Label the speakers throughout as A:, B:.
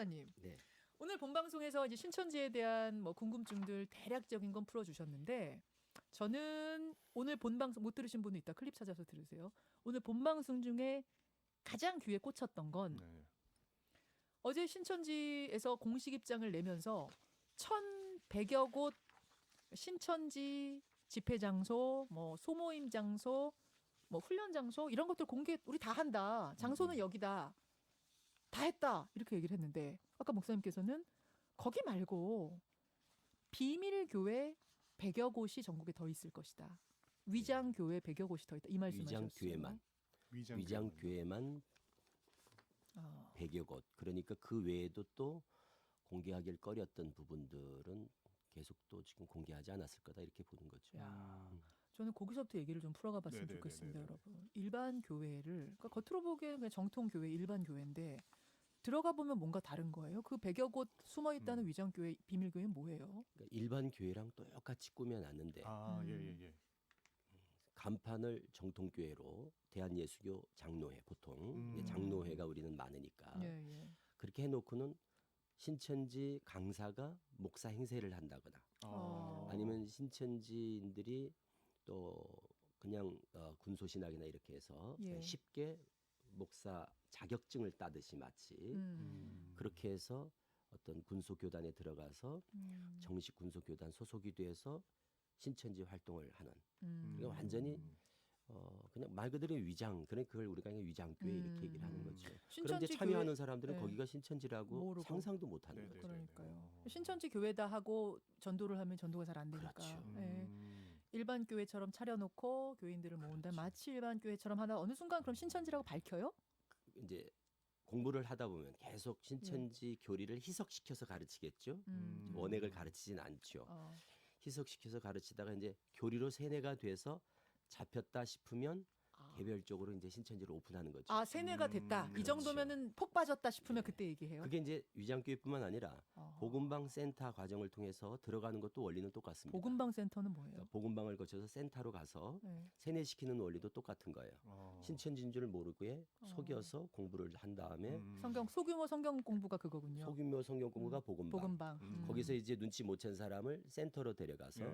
A: 목사님.
B: 네.
A: 오늘 본 방송에서 이제 신천지에 대한 뭐 궁금증들 대략적인 건 풀어주셨는데 저는 오늘 본 방송 못 들으신 분은 있다. 클립 찾아서 들으세요. 오늘 본 방송 중에 가장 귀에 꽂혔던 건
C: 네.
A: 어제 신천지에서 공식 입장을 내면서 1,100여 곳 신천지 집회 장소, 뭐 소모임 장소, 뭐 훈련 장소 이런 것들 공개 우리 다 한다. 장소는 여기다. 다 했다. 이렇게 얘기를 했는데 아까 목사님께서는 거기 말고 비밀 교회 100여 곳이 전국에 더 있을 것이다. 위장 교회 100여 곳이 더 있다. 이 말씀하셨어요.
B: 위장 교회만 100여 곳. 그러니까 그 외에도 또 공개하기를 꺼렸던 부분들은 계속 또 지금 공개하지 않았을 거다 이렇게 보는 거죠.
A: 야, 저는 거기서부터 얘기를 좀 풀어가 봤으면
C: 네네네네네.
A: 좋겠습니다, 여러분. 일반 교회를 그러니까 겉으로 보기에는 그냥 정통 교회, 일반 교회인데 들어가 보면 뭔가 다른 거예요. 그 100여 곳 숨어 있다는 위장 교회, 비밀 교회는 뭐예요?
B: 그러니까 일반 교회랑 똑같이 꾸며놨는데
C: 예예예.
B: 간판을 정통교회로 대한예수교 장로회 보통 이제 장로회가 우리는 많으니까
A: 예, 예.
B: 그렇게 해놓고는 신천지 강사가 목사 행세를 한다거나 아니면 신천지인들이 또 그냥 군소신학이나 이렇게 해서
A: 예.
B: 쉽게 목사 자격증을 따듯이 마치 그렇게 해서 어떤 군소교단에 들어가서 정식 군소교단 소속이 돼서 신천지 활동을 하는 그러니까 완전히 그냥 말 그대로 위장 그러니까 그걸 우리가 그냥 위장교회 이렇게 얘기를 하는 거죠. 그런데
A: 신천지
B: 참여하는
A: 교회-
B: 사람들은
A: 네.
B: 거기가 신천지라고
A: 모르고.
B: 상상도 못하는
C: 네네.
B: 거죠.
A: 그러니까요. 신천지 교회다 하고 전도를 하면 전도가 잘 안 되니까.
B: 그렇죠.
A: 예. 일반 교회처럼 차려놓고 교인들을 모은다. 마치 일반 교회처럼 하다 어느 순간 그럼 신천지라고 밝혀요?
B: 이제 공부를 하다 보면 계속 신천지 교리를 희석시켜서 가르치겠죠. 원액을 가르치진 않죠. 희석시켜서 가르치다가 이제 교리로 세뇌가 돼서 잡혔다 싶으면 개별적으로 이제 신천지를 오픈하는 거죠.
A: 아, 세뇌가 됐다. 이 정도면은 폭 빠졌다 싶으면 그때 얘기해요.
B: 그게 이제 위장교회뿐만 아니라 복음방 센터 과정을 통해서 들어가는 것도 원리는 똑같습니다.
A: 복음방 센터는 뭐예요?
B: 그러니까 복음방을 거쳐서 센터로 가서
A: 네.
B: 세뇌시키는 원리도 똑같은 거예요. 신천지인 줄 모르게 속여서 공부를 한 다음에
A: 소규모 성경 공부가 그거군요.
B: 소규모 성경 공부가 복음방.
A: 복음방.
B: 거기서 이제 눈치 못 챈 사람을 센터로 데려가서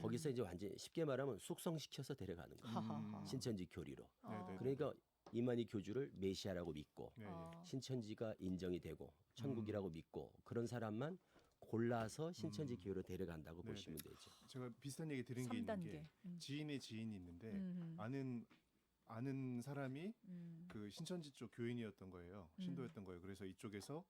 B: 거기서 이제 완전 쉽게 말하면 숙성시켜서 데려가는 거예요.
A: 하하하.
B: 신천지 교리로.
C: 네네.
B: 그러니까 이만희 교주를 메시아라고 믿고
C: 네.
B: 신천지가 인정이 되고 천국이라고 믿고 그런 사람만 골라서 신천지 교회로 데려간다고
C: 네네.
B: 보시면 되죠.
C: 제가 비슷한 얘기 들은 게 있는
A: 3단계.
C: 게 지인의 지인이 있는데 아는 사람이 그 신천지 쪽 교인이었던 거예요. 신도였던 거예요. 그래서 이쪽에서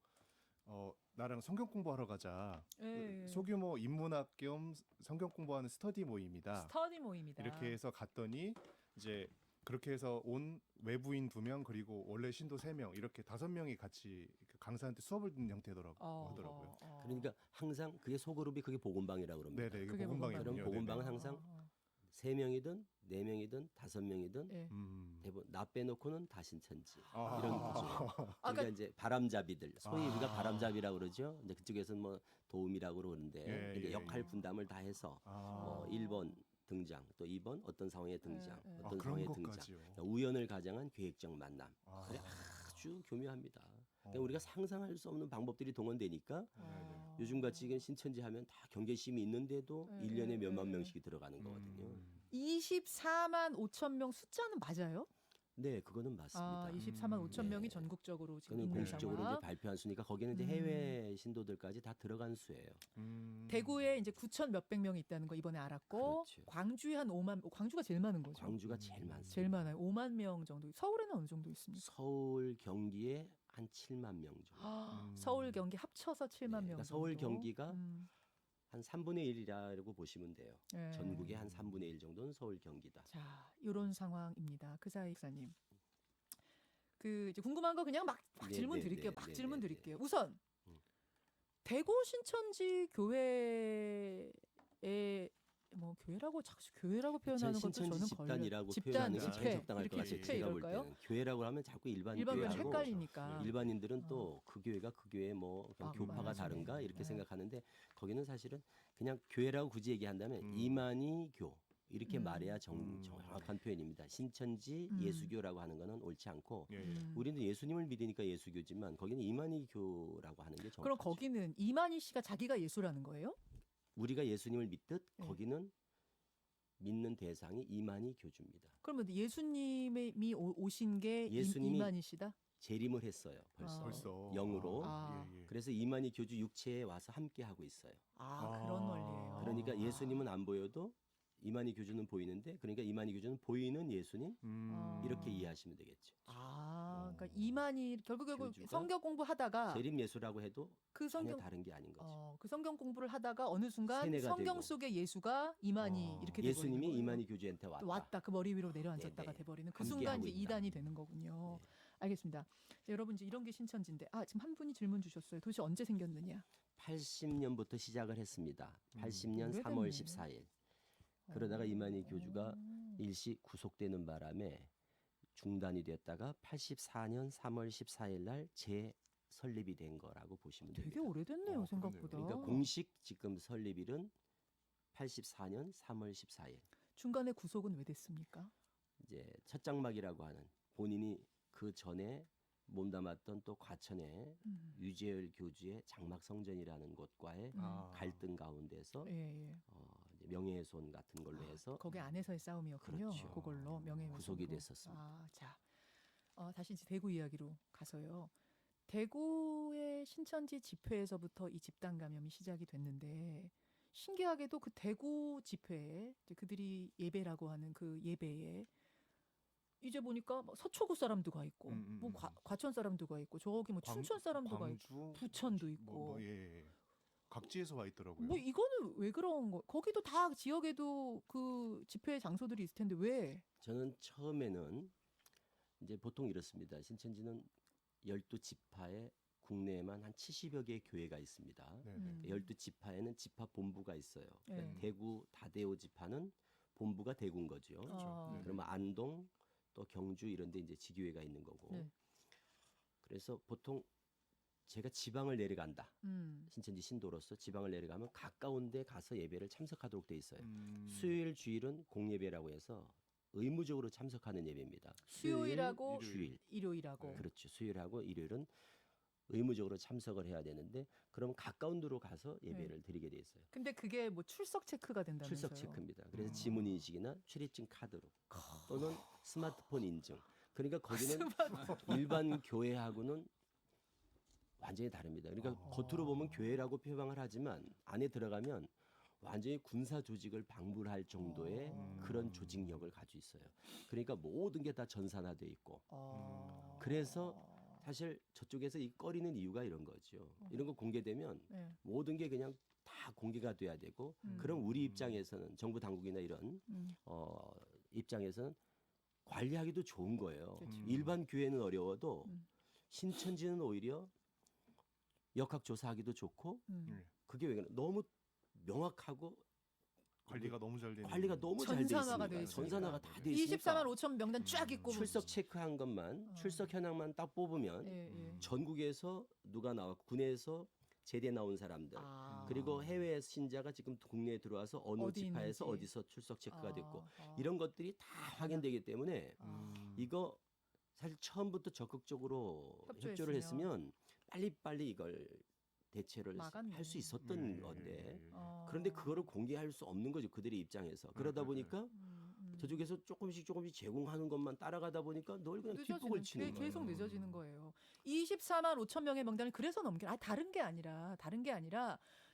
C: 나랑 성경 공부하러 가자.
A: 예.
C: 소규모 인문학 겸 성경 공부하는 스터디 모임이다.
A: 스터디 모임이다.
C: 이렇게 해서 갔더니 이제 그렇게 해서 온 외부인 2명 그리고 원래 신도 3명 이렇게 5명이 같이 그 강사한테 수업을 듣는 형태더라고요. 하더라고요.
B: 그러니까 항상 그게 소그룹이 그게 복음방이라고 그럽니다.
C: 네네 이게
A: 그게
C: 복음방이군요.
B: 그럼 복음방은
C: 네네.
B: 항상 3명이든 4명이든 5명이든
A: 예.
B: 대부분 나 빼놓고는 다 신천지
C: 아.
B: 이런 구조. 그러니까 이제 바람잡이들 소위 우리가 바람잡이라고 그러죠. 이제 그쪽에서는 뭐 도움이라고 그러는데
C: 예,
B: 그러니까
C: 예,
B: 역할 분담을 다 해서 1번 등장 또 2번 어떤 상황에 등장 어떤
C: 그런
B: 상황에
C: 것까지요.
B: 등장 우연을 가장한 계획적 만남 그래, 아주 교묘합니다. 그러니까 우리가 상상할 수 없는 방법들이 동원되니까 요즘같이 지금 신천지 하면 다 경계심이 있는데도 1년에 몇만 명씩이 들어가는 거거든요.
A: 24만 5천 명 숫자는 맞아요?
B: 네, 그거는 맞습니다.
A: 24만 5천 명이 전국적으로 지금
B: 그거는
A: 있는
B: 공식적으로
A: 상황.
B: 이제 발표한 수니까 거기는 이제 해외 신도들까지 다 들어간 수예요.
A: 대구에 이제 9천 몇백 명이 있다는 거 이번에 알았고
B: 그렇죠.
A: 광주에 한 5만 광주가 제일 많은 거죠.
B: 광주가 제일 많습니다.
A: 제일 많아요. 5만 명 정도. 서울에는 어느 정도 있습니까?
B: 서울, 경기에 한 7만 명 정도.
A: 서울 경기 합쳐서 7만 명
B: 그러니까
A: 정도.
B: 서울 경기가 한 3분의 1이라고 보시면 돼요.
A: 네.
B: 전국의 한 3분의 1 정도는 서울 경기다.
A: 자, 이런 상황입니다. 그 사이 목사님. 그 이제 궁금한 거 그냥 막
B: 네,
A: 질문
B: 네,
A: 드릴게요.
B: 네,
A: 막
B: 네,
A: 질문
B: 네,
A: 드릴게요. 우선 대구 신천지 교회에 뭐 교회라고 자꾸 교회라고 표현하는 것도
B: 신천지
A: 저는
B: 집단이라고
A: 집단
B: 표현하는 게
A: 집회
B: 제일 적당할 것
A: 이렇게
B: 같아요.
A: 집회
B: 제가 볼
A: 이럴까요?
B: 때는 교회라고 하면 자꾸 일반
A: 일반은
B: 교회하고
A: 헷갈리니까.
B: 일반인들은 또 그 교회가 그 교회 뭐 그냥 교파가
A: 맞아요.
B: 다른가 이렇게 생각하는데 거기는 사실은 그냥 교회라고 굳이 얘기한다면 이만희 교 이렇게 말해야 정확한 표현입니다. 신천지 예수교라고 하는 거는 옳지 않고
C: 예, 예.
B: 우리는 예수님을 믿으니까 예수교지만 거기는 이만희교라고 하는 게 정확하죠.
A: 그럼 거기는 이만희 씨가 자기가 예수라는 거예요?
B: 우리가 예수님을 믿듯
A: 네.
B: 거기는 믿는 대상이 이만희 교주입니다.
A: 그러면 예수님이 오신 게
B: 예수님이
A: 이만희 씨다?
B: 재림을 했어요. 벌써.
C: 벌써
B: 영으로.
A: 아.
C: 예, 예.
B: 그래서 이만희 교주 육체에 와서 함께 하고 있어요.
A: 그런 원리예요.
B: 그러니까 예수님은 안 보여도 이만희 교주는 보이는데 그러니까 이만희 교주는 보이는 예수님 이렇게 이해하시면 되겠죠.
A: 그러니까 이만희 결국
B: 교주가
A: 성경 공부하다가
B: 재림 예수라고 해도
A: 그
B: 전혀
A: 성경
B: 다른 게 아닌 거죠.
A: 그 성경 공부를 하다가 어느 순간
B: 세뇌가
A: 성경
B: 되고.
A: 속의 예수가 이만희 이렇게
B: 예수님이
A: 돼버리는 거예요.
B: 이만희 교주한테 왔다.
A: 또 왔다. 그 머리 위로 내려앉았다가
B: 네네.
A: 돼버리는 그
B: 함께
A: 순간
B: 하고
A: 이제
B: 있다.
A: 이단이 되는 거군요.
B: 네.
A: 알겠습니다. 자, 여러분 이제 이런 게 신천지인데 지금 한 분이 질문 주셨어요. 도대체 언제 생겼느냐?
B: 80년부터 시작을 했습니다. 80년
A: 오래됐네.
B: 3월 14일. 그러다가 이만희 교주가 일시 구속되는 바람에 중단이 됐다가 84년 3월 14일 날 재설립이 된 거라고 보시면
A: 되게
B: 됩니다.
A: 오래됐네요,
C: 그러네요.
A: 생각보다.
B: 그러니까 공식 지금 설립일은 84년 3월 14일.
A: 중간에 구속은 왜 됐습니까?
B: 이제 첫 장막이라고 하는 본인이 그 전에 몸담았던 또 과천의 유재열 교주의 장막 성전이라는 곳과의 갈등 가운데서
A: 예.
B: 이제 명예훼손 같은 걸로 해서
A: 거기 안에서의 싸움이었군요.
B: 그렇죠.
A: 그걸로 명예훼손으로.
B: 구속이 됐었습니다.
A: 자, 다시 이제 대구 이야기로 가서요. 대구의 신천지 집회에서부터 이 집단 감염이 시작이 됐는데 신기하게도 그 대구 집회에 이제 그들이 예배라고 하는 그 예배에 이제 보니까 뭐 서초구 사람도 가 있고 뭐 과천 사람도 가 있고 저기 뭐 춘천 사람도 가 있고 부천도 있고
C: 예. 각지에서 와 있더라고요.
A: 뭐 이거는 왜 그런 거? 거기도 다 지역에도 그 집회 장소들이 있을 텐데 왜?
B: 저는 처음에는 이제 보통 이렇습니다. 신천지는 12지파에 국내에만 한 70여 개의 교회가 있습니다.
C: 네네.
B: 12지파에는 지파 본부가 있어요. 그러니까
A: 네.
B: 대구 다대오 지파는 본부가 대구인 거죠.
A: 아.
B: 그러면 안동 또 경주 이런 데 이제 지교회가 있는 거고.
A: 네.
B: 그래서 보통 제가 지방을 내려간다.
A: 음.
B: 신천지 신도로서 지방을 내려가면 가까운 데 가서 예배를 참석하도록 돼 있어요.
C: 음.
B: 수요일 주일은 공예배라고 해서 의무적으로 참석하는 예배입니다.
A: 수요일하고
B: 주일.
A: 일요일하고.
B: 그렇죠. 수요일하고 일요일은 의무적으로 참석을 해야 되는데 그럼 가까운 데로 가서 예배를 드리게 돼 있어요.
A: 근데 그게 뭐 출석 체크가 된다면서요?
B: 출석 체크입니다. 그래서 지문 인식이나 출입증 카드로 또는 스마트폰 인증. 그러니까 거기는 일반 교회하고는 완전히 다릅니다. 그러니까 겉으로 보면 교회라고 표방을 하지만 안에 들어가면 완전히 군사 조직을 방불할 정도의 그런 조직력을 가지고 있어요. 그러니까 모든 게 다 전산화돼 있고. 그래서 사실 저쪽에서 이 꺼리는 이유가 이런 거죠. 이런 거 공개되면
A: 네.
B: 모든 게 그냥 다 공개가 돼야 되고 그럼 우리 입장에서는 정부 당국이나 이런 입장에서는 관리하기도 좋은 거예요.
A: 그렇죠.
B: 일반 교회는 어려워도 신천지는 오히려 역학 조사하기도 좋고 그게 왜 그래? 너무 명확하고
C: 관리가 너무 잘 되는.
B: 관리가 너무 잘 돼
A: 전산화가 돼
B: 있습니다.
A: 있으니까.
B: 전산화가 다 돼 있으니까
A: 24만 5천 명단 쫙 있고
B: 출석 체크한 것만 출석 현황만 딱 뽑으면
A: 예.
B: 전국에서 누가 나왔고 국내에서 제대 나온 사람들 그리고 해외 신자가 지금 국내에 들어와서 어느
A: 어디
B: 지파에서
A: 있는지.
B: 어디서 출석 체크가 됐고 이런 것들이 다 확인되기 때문에 이거 사실 처음부터 적극적으로 협조를 했으면 빨리빨리 이걸 대체를
A: 막았네.
B: 할 수 있었던 건데 그런데 그거를 공개할 수 없는 거죠. 그들의 입장에서. 그러다 보니까 저쪽에서 조금씩 제공하는 것만 따라가다 보니까 널 그냥 뒷북을 치는 거예요.
A: 계속 늦어지는 거예요. 24만 5천 명의 명단을 그래서 넘겨. 다른 게 아니라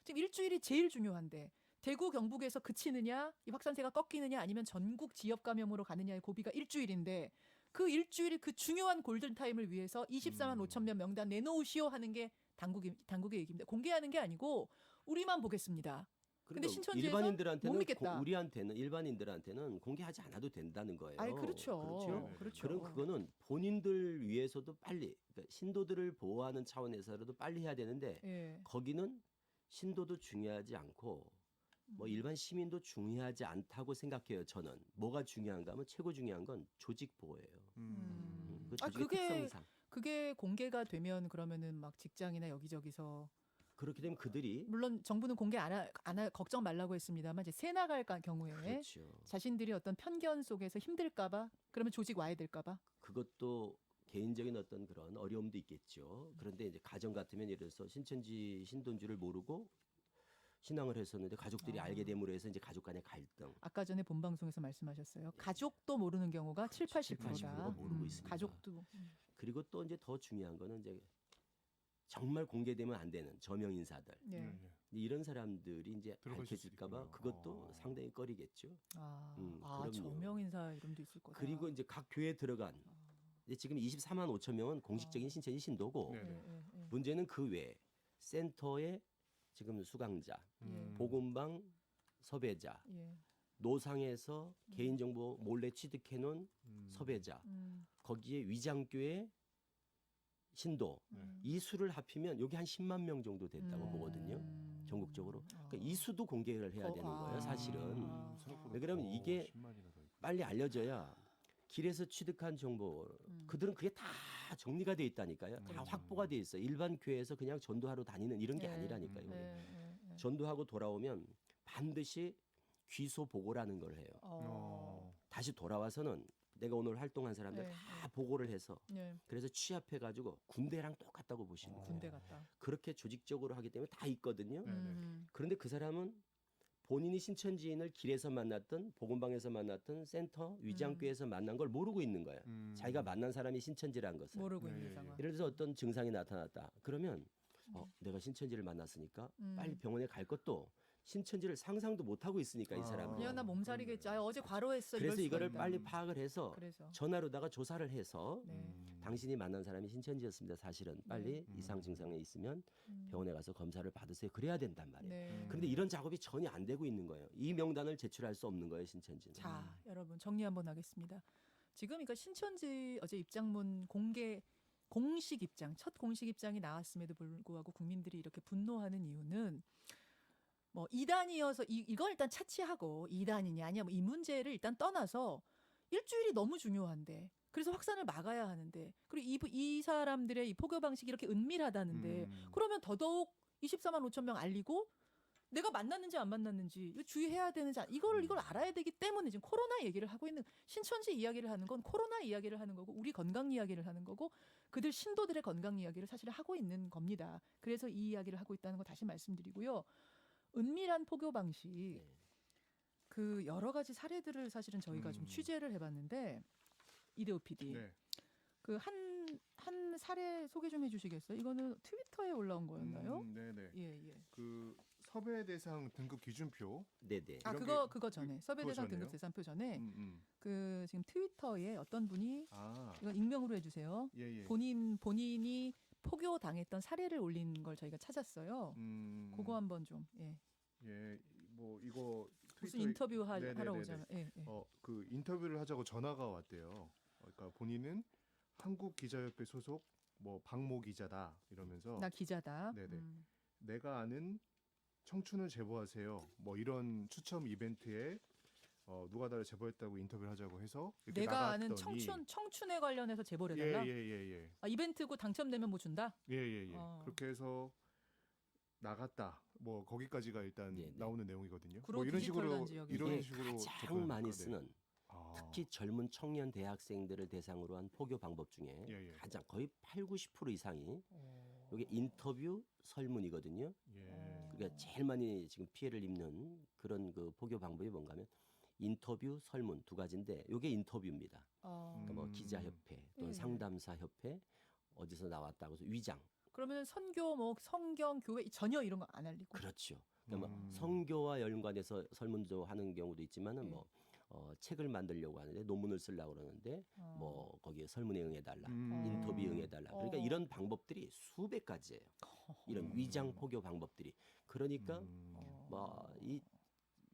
A: 지금 일주일이 제일 중요한데 대구 경북에서 그치느냐, 이 확산세가 꺾이느냐 아니면 전국 지역 감염으로 가느냐의 고비가 일주일인데 그 일주일 그 중요한 골든 타임을 위해서 24만 5천 명 명단 내놓으시오 하는 게 당국의 얘기입니다. 공개하는 게 아니고 우리만 보겠습니다. 근데 신천지에서
B: 일반인들한테는
A: 못 믿겠다.
B: 우리한테는 일반인들한테는 공개하지 않아도 된다는 거예요.
A: 그렇죠.
B: 그럼 그거는 본인들 위해서도 빨리 그러니까 신도들을 보호하는 차원에서라도 빨리 해야 되는데
A: 예.
B: 거기는 신도도 중요하지 않고 뭐 일반 시민도 중요하지 않다고 생각해요. 저는 뭐가 중요한가 하면 최고 중요한 건 조직 보호예요. 그 조직의 특성상.
A: 그게 공개가 되면 그러면은 막 직장이나 여기저기서
B: 그렇게 되면 그들이
A: 물론 정부는 공개 안 할 걱정 말라고 했습니다만 이제 새 나갈 경우에
B: 그렇죠.
A: 자신들이 어떤 편견 속에서 힘들까봐 그러면 조직 와야 될까봐.
B: 그것도 개인적인 어떤 그런 어려움도 있겠죠. 그런데 이제 가정 같으면 예를 들어서 신천지 신돈주를 모르고 신앙을 했었는데 가족들이 알게 됨으로 해서 이제 가족 간의 갈등.
A: 아까 전에 본 방송에서 말씀하셨어요. 가족도 모르는 경우가 7, 80%가
B: 80%가 모르고 있습니다.
A: 가족도.
B: 그리고 또 이제 더 중요한 거는 이제 정말 공개되면 안 되는 저명 인사들.
A: 예.
C: 예.
B: 이런 사람들이 이제
C: 들어갈 수
B: 밝혀질까봐
C: 있겠군요.
B: 그것도 상당히 꺼리겠죠. 그럼요.
A: 저명 인사 이름도 있을 거다.
B: 그리고 이제 각 교회에 들어간 이제 지금 24만 5천 명은 공식적인 신천지 신도고
C: 네.
B: 문제는 그 외에 센터의 지금 수강자, 복음방 섭외자,
A: 예.
B: 노상에서 개인정보 몰래 취득해놓은 섭외자, 거기에 위장교회 신도 이 수를 합히면 여기 한 10만 명 정도 됐다고 보거든요. 전국적으로. 그러니까 이 수도 공개를 해야 되는 거예요, 사실은. 왜 그러면 이게
C: 10만이나 더 있고.
B: 빨리 알려져야 길에서 취득한 정보, 그들은 그게 다 정리가 돼 있다니까요. 다 확보가 돼 있어요. 일반 교회에서 그냥 전도하러 다니는 이런 게 아니라니까요. 전도하고 돌아오면 반드시 귀소 보고라는 걸 해요. 다시 돌아와서는 내가 오늘 활동한 사람들 다 보고를 해서 그래서 취합해가지고 군대랑 똑같다고 보시면 돼요.
A: 군대 갔다.
B: 그렇게 조직적으로 하기 때문에 다 있거든요. 그런데 그 사람은 본인이 신천지인을 길에서 만났던 복음방에서 만났던 센터 위장교에서 만난 걸 모르고 있는 거예요. 자기가 만난 사람이 신천지라는 것을.
A: 모르고
C: 네,
A: 있는
C: 예,
A: 상황.
B: 예를 들어서 어떤 증상이 나타났다. 그러면 내가 신천지를 만났으니까 빨리 병원에 갈 것도 신천지를 상상도 못 하고 있으니까 이 사람은.
A: 그냥 나 몸살이겠지. 어제 과로했어.
B: 그래서
A: 이럴 수가
B: 이거를
A: 있다.
B: 빨리 파악을 해서
A: 그래서.
B: 전화로다가 조사를 해서
A: 네.
B: 당신이 만난 사람이 신천지였습니다. 사실은 빨리 이상 증상이 있으면 병원에 가서 검사를 받으세요. 그래야 된단 말이에요.
A: 네.
B: 그런데 이런 작업이 전혀 안 되고 있는 거예요. 이 명단을 제출할 수 없는 거예요, 신천지는.
A: 자, 여러분 정리 한번 하겠습니다. 지금 이거 신천지 어제 입장문 공식 입장, 첫 공식 입장이 나왔음에도 불구하고 국민들이 이렇게 분노하는 이유는 뭐 이단이어서 이걸 일단 차치하고 이단이냐 아니냐 뭐 이 문제를 일단 떠나서 일주일이 너무 중요한데 그래서 확산을 막아야 하는데 그리고 이 사람들의 이 포교 방식이 이렇게 은밀하다는데 그러면 더더욱 24만 5천 명 알리고 내가 만났는지 안 만났는지 이거 주의해야 되는지 이걸 알아야 되기 때문에 지금 코로나 얘기를 하고 있는 신천지 이야기를 하는 건 코로나 이야기를 하는 거고 우리 건강 이야기를 하는 거고 그들 신도들의 건강 이야기를 사실 하고 있는 겁니다. 그래서 이 이야기를 하고 있다는 거 다시 말씀드리고요. 은밀한 포교 방식 그 여러 가지 사례들을 사실은 저희가 좀 취재를 해봤는데 이대호 PD
C: 네.
A: 그 한 사례 소개 좀 해주시겠어요? 이거는 트위터에 올라온 거였나요?
C: 네네.
A: 예.
C: 그 섭외 대상 등급 기준표.
B: 네네.
A: 아
C: 이런
A: 그거 전에 섭외 대상
C: 전에요?
A: 등급 대상표 전에
C: 음.
A: 그 지금 트위터에 어떤 분이
C: 아,
A: 이건 익명으로 해주세요.
C: 예.
A: 본인이 포교 당했던 사례를 올린 걸 저희가 찾았어요. 그거 한번 좀 예.
C: 예, 뭐 이거
A: 무슨
C: 트위터에-
A: 인터뷰
C: 네네네네.
A: 하러 오잖아요. 예.
C: 그 인터뷰를 하자고 전화가 왔대요. 그러니까 본인은 한국기자협회 소속 뭐 박모 기자다 이러면서
A: 나 기자다.
C: 네네. 내가 아는 청춘을 제보하세요. 뭐 이런 추첨 이벤트에 누가 나를 제보했다고 인터뷰를 하자고 해서 이렇게
A: 내가 아는
C: 나갔더니
A: 청춘에 관련해서 제보를 해달라.
C: 예.
A: 이벤트고 당첨되면 뭐 준다.
C: 예. 그렇게 해서 나갔다. 뭐 거기까지가 일단
B: 네네.
C: 나오는 내용이거든요.
A: 구로
C: 뭐 이런
A: 디지털
C: 식으로
A: 단지역에서.
C: 이런
B: 이게
C: 식으로
B: 가장
C: 접근을
B: 많이
C: 할까?
B: 쓰는
C: 아.
B: 특히 젊은 청년 대학생들을 대상으로 한 포교 방법 중에
C: 예.
B: 가장 거의 80-90% 이상이 이게 인터뷰 설문이거든요.
C: 예.
B: 그러니까 제일 많이 지금 피해를 입는 그런 그 포교 방법이 뭔가하면 인터뷰 설문 두 가지인데 이게 인터뷰입니다. 그러니까 뭐 기자협회 또는
A: 예.
B: 상담사협회 어디서 나왔다고 해서 위장.
A: 그러면 선교 뭐 성경 교회 전혀 이런 거 안 알리고.
B: 그렇죠. 그러니까 뭐 성교와 연관해서 설문도 하는 경우도 있지만은
A: 예.
B: 뭐 책을 만들려고 하는데 논문을 쓰려고 그러는데 뭐 거기에 설문에 응해달라, 인터뷰에 응해달라. 그러니까 이런 방법들이 수백 가지예요. 이런 위장 포교 방법들이. 그러니까 뭐 이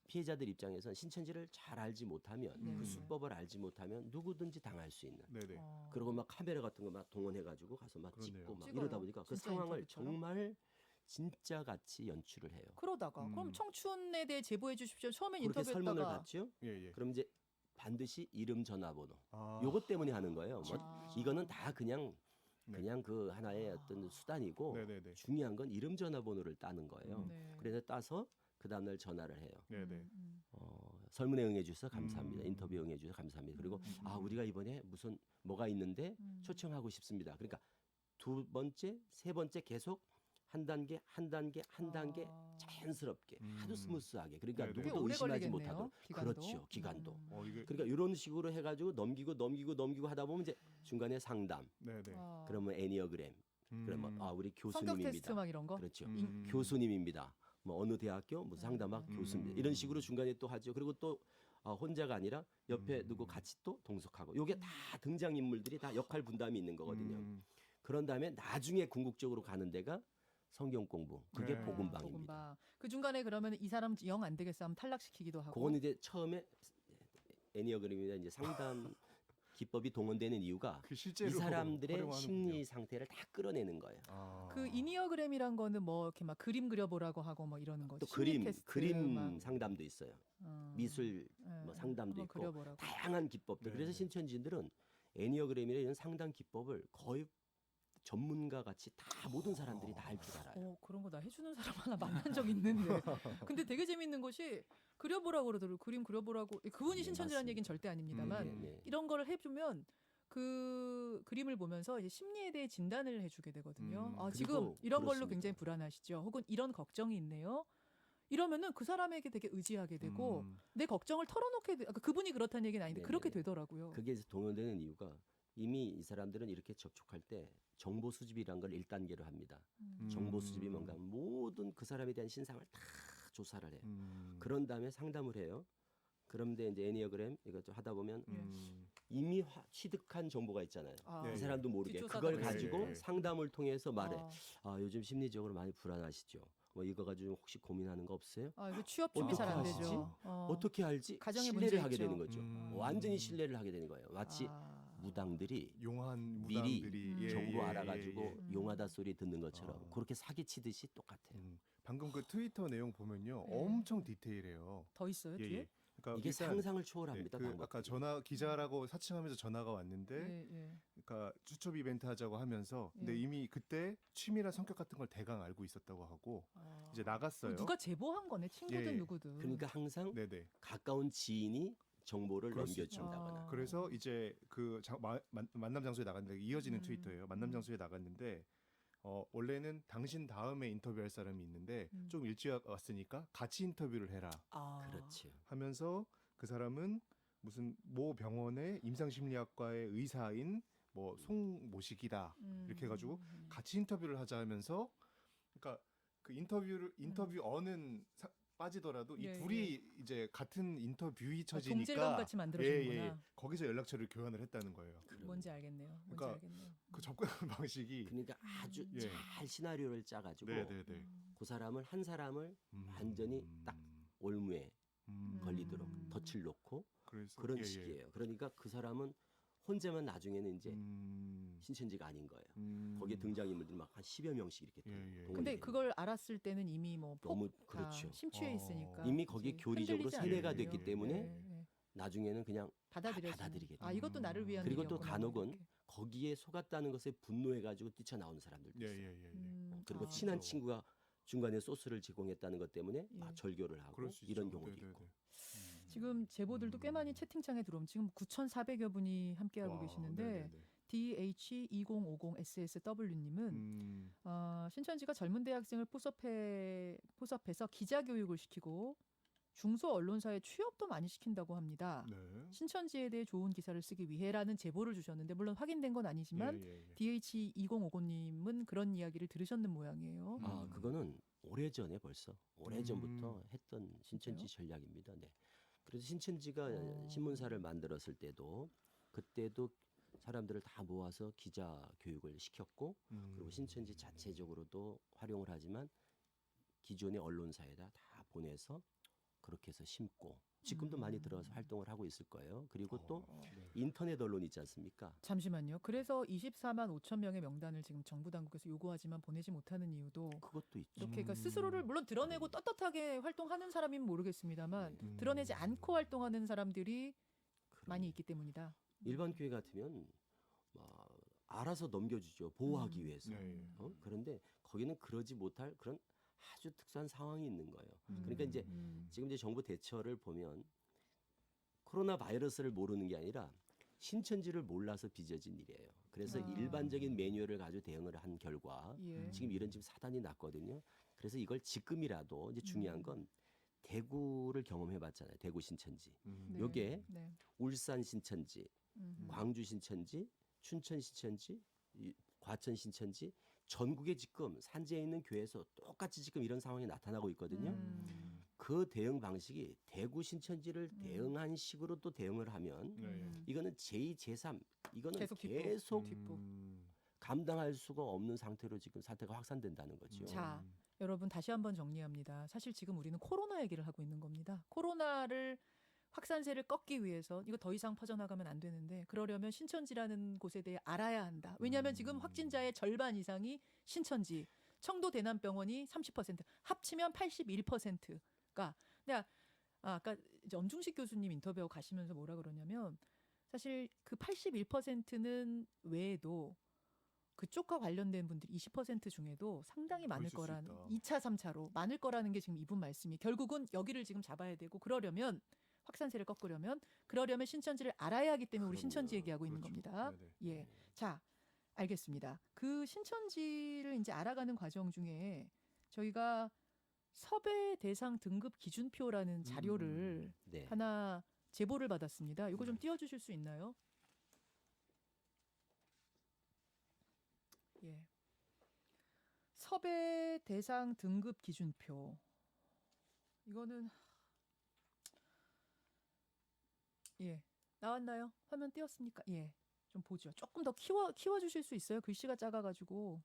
B: 피해자들 입장에서는 신천지를 잘 알지 못하면 그 수법을 알지 못하면 누구든지 당할 수 있는.
C: 네네.
B: 그리고 막 카메라 같은 거 막 동원해가지고 가서 막
C: 그러네요.
B: 찍고 막
A: 찍어요.
B: 이러다 보니까 그
A: 진짜
B: 상황을
A: 인터뷰처럼?
B: 정말 진짜 같이 연출을 해요.
A: 그러다가 그럼 청춘에 대해 제보해 주십시오. 처음에
B: 그렇게 설문을
A: 인터뷰했다가
B: 받죠.
C: 예.
B: 그럼 이제 반드시 이름 전화번호
C: 아.
B: 요것 때문에 하는 거예요. 뭐
A: 아.
B: 이거는 다 그냥
C: 네.
B: 그냥 그 하나의
A: 아.
B: 어떤 수단이고
C: 네네네.
B: 중요한 건 이름 전화번호를 따는 거예요.
A: 네.
B: 그래서 따서 그 다음날 전화를 해요.
C: 네네.
B: 설문에 응해주셔서 감사합니다.
C: 음.
B: 인터뷰에 응해주셔서 감사합니다. 그리고
A: 음.
B: 우리가 이번에 무슨 뭐가 있는데
A: 음.
B: 초청하고 싶습니다. 그러니까 두 번째, 세 번째 계속 한 단계, 한 단계, 한 단계
A: 아.
B: 자연스럽게 아주 스무스하게. 그러니까
C: 네네. 꽤
B: 누구도
A: 오래
B: 의심하지
A: 걸리겠네요,
B: 못하도록.
A: 기간도.
B: 그렇죠, 기간도.
C: 이게
B: 그러니까 이런 식으로 해가지고 넘기고 하다 보면 이제 중간에 상담.
C: 네네.
A: 아.
B: 그러면 애니어그램. 그러면 우리
A: 성격 테스트
B: 교수님입니다.
A: 막 이런 거.
B: 그렇죠.
C: 음.
B: 교수님입니다. 뭐 어느 대학교 뭐 상담학 교수입니다. 이런 식으로 중간에 또 하죠. 그리고 또 혼자가 아니라 옆에 누구 같이 또 동석하고. 요게 다 등장 인물들이 다 역할 분담이 있는 거거든요. 그런 다음에 나중에 궁극적으로 가는 데가 성경 공부. 그게
C: 네.
B: 복음방입니다.
A: 복음방. 그 중간에 그러면 이 사람 영 안 되겠어 하면 탈락시키기도 하고.
B: 그건 이제 처음에 애니어그램이나 이제 상담 기법이 동원되는 이유가
C: 그 실제로
B: 이 사람들의
C: 활용하는군요.
B: 심리 상태를 다 끌어내는 거예요.
A: 그 이니어그램이란 거는 뭐 이렇게 막 그림 그려보라고 하고 뭐 이러는 거죠.
B: 또
A: 심리 테스트
B: 그림
A: 막.
B: 상담도 있어요.
A: 어.
B: 미술
A: 네,
B: 뭐 상담도
A: 한번
B: 있고
A: 그려보라고.
B: 다양한 기법들.
C: 네,
B: 그래서
C: 네.
B: 신천지인들은 애니어그램이나 이런 상담 기법을 거의 전문가 같이 다 모든 사람들이 다 할 줄 알아요.
A: 그런 거 나 해주는 사람 하나 만난 적 있는데. 근데 되게 재밌는 것이 그려보라고 그러더라고요. 그림 그려보라고. 그분이
B: 네,
A: 신천지라는
B: 맞습니다.
A: 얘기는 절대 아닙니다만
B: 네, 네.
A: 이런 거를 해주면 그 그림을 보면서 이제 심리에 대해 진단을 해주게 되거든요.
C: 음,
A: 아,
B: 그리고
A: 지금 이런 걸로
B: 그렇습니다.
A: 굉장히 불안하시죠. 혹은 이런 걱정이 있네요. 이러면은 그 사람에게 되게 의지하게 되고 내 걱정을 털어놓게 그분이 그렇다는 얘기는 아닌데
B: 네네네.
A: 그렇게 되더라고요.
B: 그게 이제 동원되는 이유가 이미 이 사람들은 이렇게 접촉할 때 정보 수집이란 걸 1단계로 합니다. 정보 수집이 뭔가 모든 그 사람에 대한 신상을 다 조사를 해요. 그런 다음에 상담을 해요. 그런데 이제 애니어그램 이거 좀 하다 보면 이미 취득한 정보가 있잖아요.
A: 아,
C: 네.
B: 이 사람도 모르게
A: 뒷조사도
B: 그걸
A: 그래요.
B: 가지고
C: 네.
B: 상담을 통해서 말해.
A: 아,
B: 요즘 심리적으로 많이 불안하시죠. 뭐 이거 가지고 혹시 고민하는 거 없어요?
A: 이거 취업 준비 잘 안
B: 어떻게
A: 되죠.
B: 하시지? 어떻게 알지?
A: 가정에
B: 신뢰를
A: 문제
B: 하게
A: 있죠.
B: 되는 거죠. 완전히 신뢰를 하게 되는 거예요. 마치
A: 아.
B: 무당들이
C: 용한
B: 미리
C: 무당들이
B: 정보 알아가지고
C: 예.
B: 용하다 소리 듣는 것처럼
C: 아.
B: 그렇게 사기치듯이 똑같아요.
C: 방금 그 트위터 내용 보면요,
A: 네.
C: 엄청 디테일해요.
A: 더 있어요
C: 예,
A: 뒤에?
C: 예. 그러니까
B: 이게
C: 일단,
B: 상상을
C: 네,
B: 초월합니다.
C: 그
B: 방법들이.
C: 아까 전화 기자라고 사칭하면서 전화가 왔는데,
A: 예.
C: 그러니까 추첨 이벤트 하자고 하면서, 근데
A: 예.
C: 이미 그때 취미나 성격 같은 걸 대강 알고 있었다고 하고
A: 아.
C: 이제 나갔어요.
A: 누가 제보한 거네, 친구든
C: 예, 예.
A: 누구든.
B: 그러니까 항상
C: 네네.
B: 가까운 지인이 정보를
C: 그럴 수 있죠.
B: 넘겨준다거나.
C: 그래서 이제 그 만남 장소에 나갔는데 이어지는
A: 음.
C: 트위터예요. 만남 장소에 나갔는데 원래는 당신 다음에 인터뷰할 사람이 있는데 좀 일찍 왔으니까 같이 인터뷰를 해라
B: 그렇죠.
C: 하면서 그 사람은 무슨 모 병원의 임상심리학과의 의사인 뭐 송모식이다 이렇게 해가지고 같이 인터뷰를 하자 하면서 그러니까 그 인터뷰 어는 빠지더라도 이
A: 예,
C: 둘이 이제 같은 인터뷰이 쳐지니까
A: 동질감 같이 만들어주는구나.
C: 거기서 연락처를 교환을 했다는 거예요.
A: 뭔지 알겠네요. 뭔지
C: 그러니까
A: 알겠네요.
C: 그 접근하는 방식이
B: 그러니까 아주
C: 예.
B: 잘 시나리오를 짜가지고
C: 네네네.
B: 그 사람을 한 사람을 완전히 딱 올무에 걸리도록 덫을 놓고
C: 그래서,
B: 그런
C: 예, 예.
B: 식이에요. 그러니까 그 사람은 혼자만 나중에는 이제 신천지가 아닌 거예요. 거기에 등장인물들이 막 한 10여 명씩 이렇게
C: 예, 예.
B: 동원이
A: 근데
B: 되는
A: 그걸 알았을 때는 이미 뭐
B: 너무
A: 다
B: 그렇죠.
A: 심취해 있으니까
B: 이미 거기에
A: 이제
B: 교리적으로
A: 흔들리지
B: 세뇌가
A: 않는데요.
B: 됐기 때문에
A: 예.
B: 나중에는 그냥
A: 받아들이게
B: 돼요.
A: 이것도 나를 위한
B: 그리고 또
A: 일이었구나,
B: 간혹은
A: 이렇게.
B: 거기에 속았다는 것에 분노해가지고 뛰쳐나오는 사람들도 있어요.
C: 예예예.
B: 그리고
A: 아.
B: 친한
C: 그렇죠.
B: 친구가 중간에 소스를 제공했다는 것 때문에
A: 예.
B: 막 절교를 하고
C: 그럴 수 있죠.
B: 이런 경우도
C: 네네네.
B: 있고.
A: 지금 제보들도 꽤 많이 채팅창에 들어오면 지금 9,400여 분이 함께하고
C: 와,
A: 계시는데
C: 네네네.
A: DH2050SSW님은 신천지가 젊은 대학생을 포섭해서 기자 교육을 시키고 중소 언론사에 취업도 많이 시킨다고 합니다.
C: 네.
A: 신천지에 대해 좋은 기사를 쓰기 위해라는 제보를 주셨는데 물론 확인된 건 아니지만
C: 예.
A: DH2050님은 그런 이야기를 들으셨는 모양이에요.
B: 그거는 오래전에 벌써 오래전부터
C: 음.
B: 했던 신천지 전략입니다. 네. 그래서 신천지가 신문사를 만들었을 때도 그때도 사람들을 다 모아서 기자 교육을 시켰고 그리고 신천지 자체적으로도 활용을 하지만 기존의 언론사에다 다 보내서 그렇게 해서 심고 지금도 많이 들어서 활동을 하고 있을 거예요. 그리고 또
C: 네.
B: 인터넷 언론 있지 않습니까?
A: 잠시만요. 그래서 24만 5천 명의 명단을 지금 정부 당국에서 요구하지만 보내지 못하는 이유도
B: 그것도 있죠.
A: 이렇게 그러니까 스스로를 물론 드러내고 떳떳하게 활동하는 사람이면 모르겠습니다만 드러내지 않고 활동하는 사람들이 많이 있기 때문이다.
B: 일반 교회 같으면 알아서 넘겨주죠. 보호하기 위해서.
C: 네.
B: 그런데 거기는 그러지 못할 그런 아주 특수한 상황이 있는 거예요. 그러니까 이제 지금 이제 정부 대처를 보면 코로나 바이러스를 모르는 게 아니라 신천지를 몰라서 빚어진 일이에요. 그래서 일반적인 매뉴얼을 가지고 대응을 한 결과
A: 예.
B: 지금 이런 지금 사단이 났거든요. 그래서 이걸 지금이라도 이제 중요한 건 대구를 경험해봤잖아요. 대구 신천지.
A: 네.
B: 요게
A: 네.
B: 울산 신천지, 광주 신천지, 춘천 신천지, 과천 신천지 전국에 지금 산지에 있는 교회에서 똑같이 지금 이런 상황이 나타나고 있거든요. 그 대응 방식이 대구 신천지를 대응한 식으로 또 대응을 하면
C: 네.
B: 이거는 제2, 제3 이거는
A: 계속
B: 계속
A: 뒷북.
B: 감당할 수가 없는 상태로 지금 사태가 확산된다는 거죠.
A: 자, 여러분 다시 한번 정리합니다. 사실 지금 우리는 코로나 얘기를 하고 있는 겁니다. 코로나를 확산세를 꺾기 위해서 이거 더 이상 퍼져나가면 안 되는데 그러려면 신천지라는 곳에 대해 알아야 한다. 왜냐하면 지금 확진자의 절반 이상이 신천지, 청도 대남병원이 30%, 합치면 81%가. 근데 아까 이제 엄중식 교수님 인터뷰하고 가시면서 뭐라 그러냐면 사실 그 81%는 외에도 그쪽과 관련된 분들이 20% 중에도 상당히 많을
C: 있을 수
A: 거라는
C: 있다.
A: 2차, 3차로 많을 거라는 게 지금 이분 말씀이 결국은 여기를 지금 잡아야 되고 그러려면 확산세를 꺾으려면 그러려면 신천지를 알아야 하기 때문에 우리
B: 그럼요.
A: 신천지 얘기하고 있는
C: 그렇죠.
A: 겁니다.
C: 네네.
A: 예. 자, 알겠습니다. 그 신천지를 이제 알아가는 과정 중에 저희가 섭외 대상 등급 기준표라는 자료를
B: 네.
A: 하나 제보를 받았습니다. 이거 좀 띄워주실 수 있나요? 예. 섭외 대상 등급 기준표. 이거는 예. 나왔나요? 화면 띄웠습니까? 예. 좀 보죠. 조금 더 키워 주실 수 있어요? 글씨가 작아 가지고.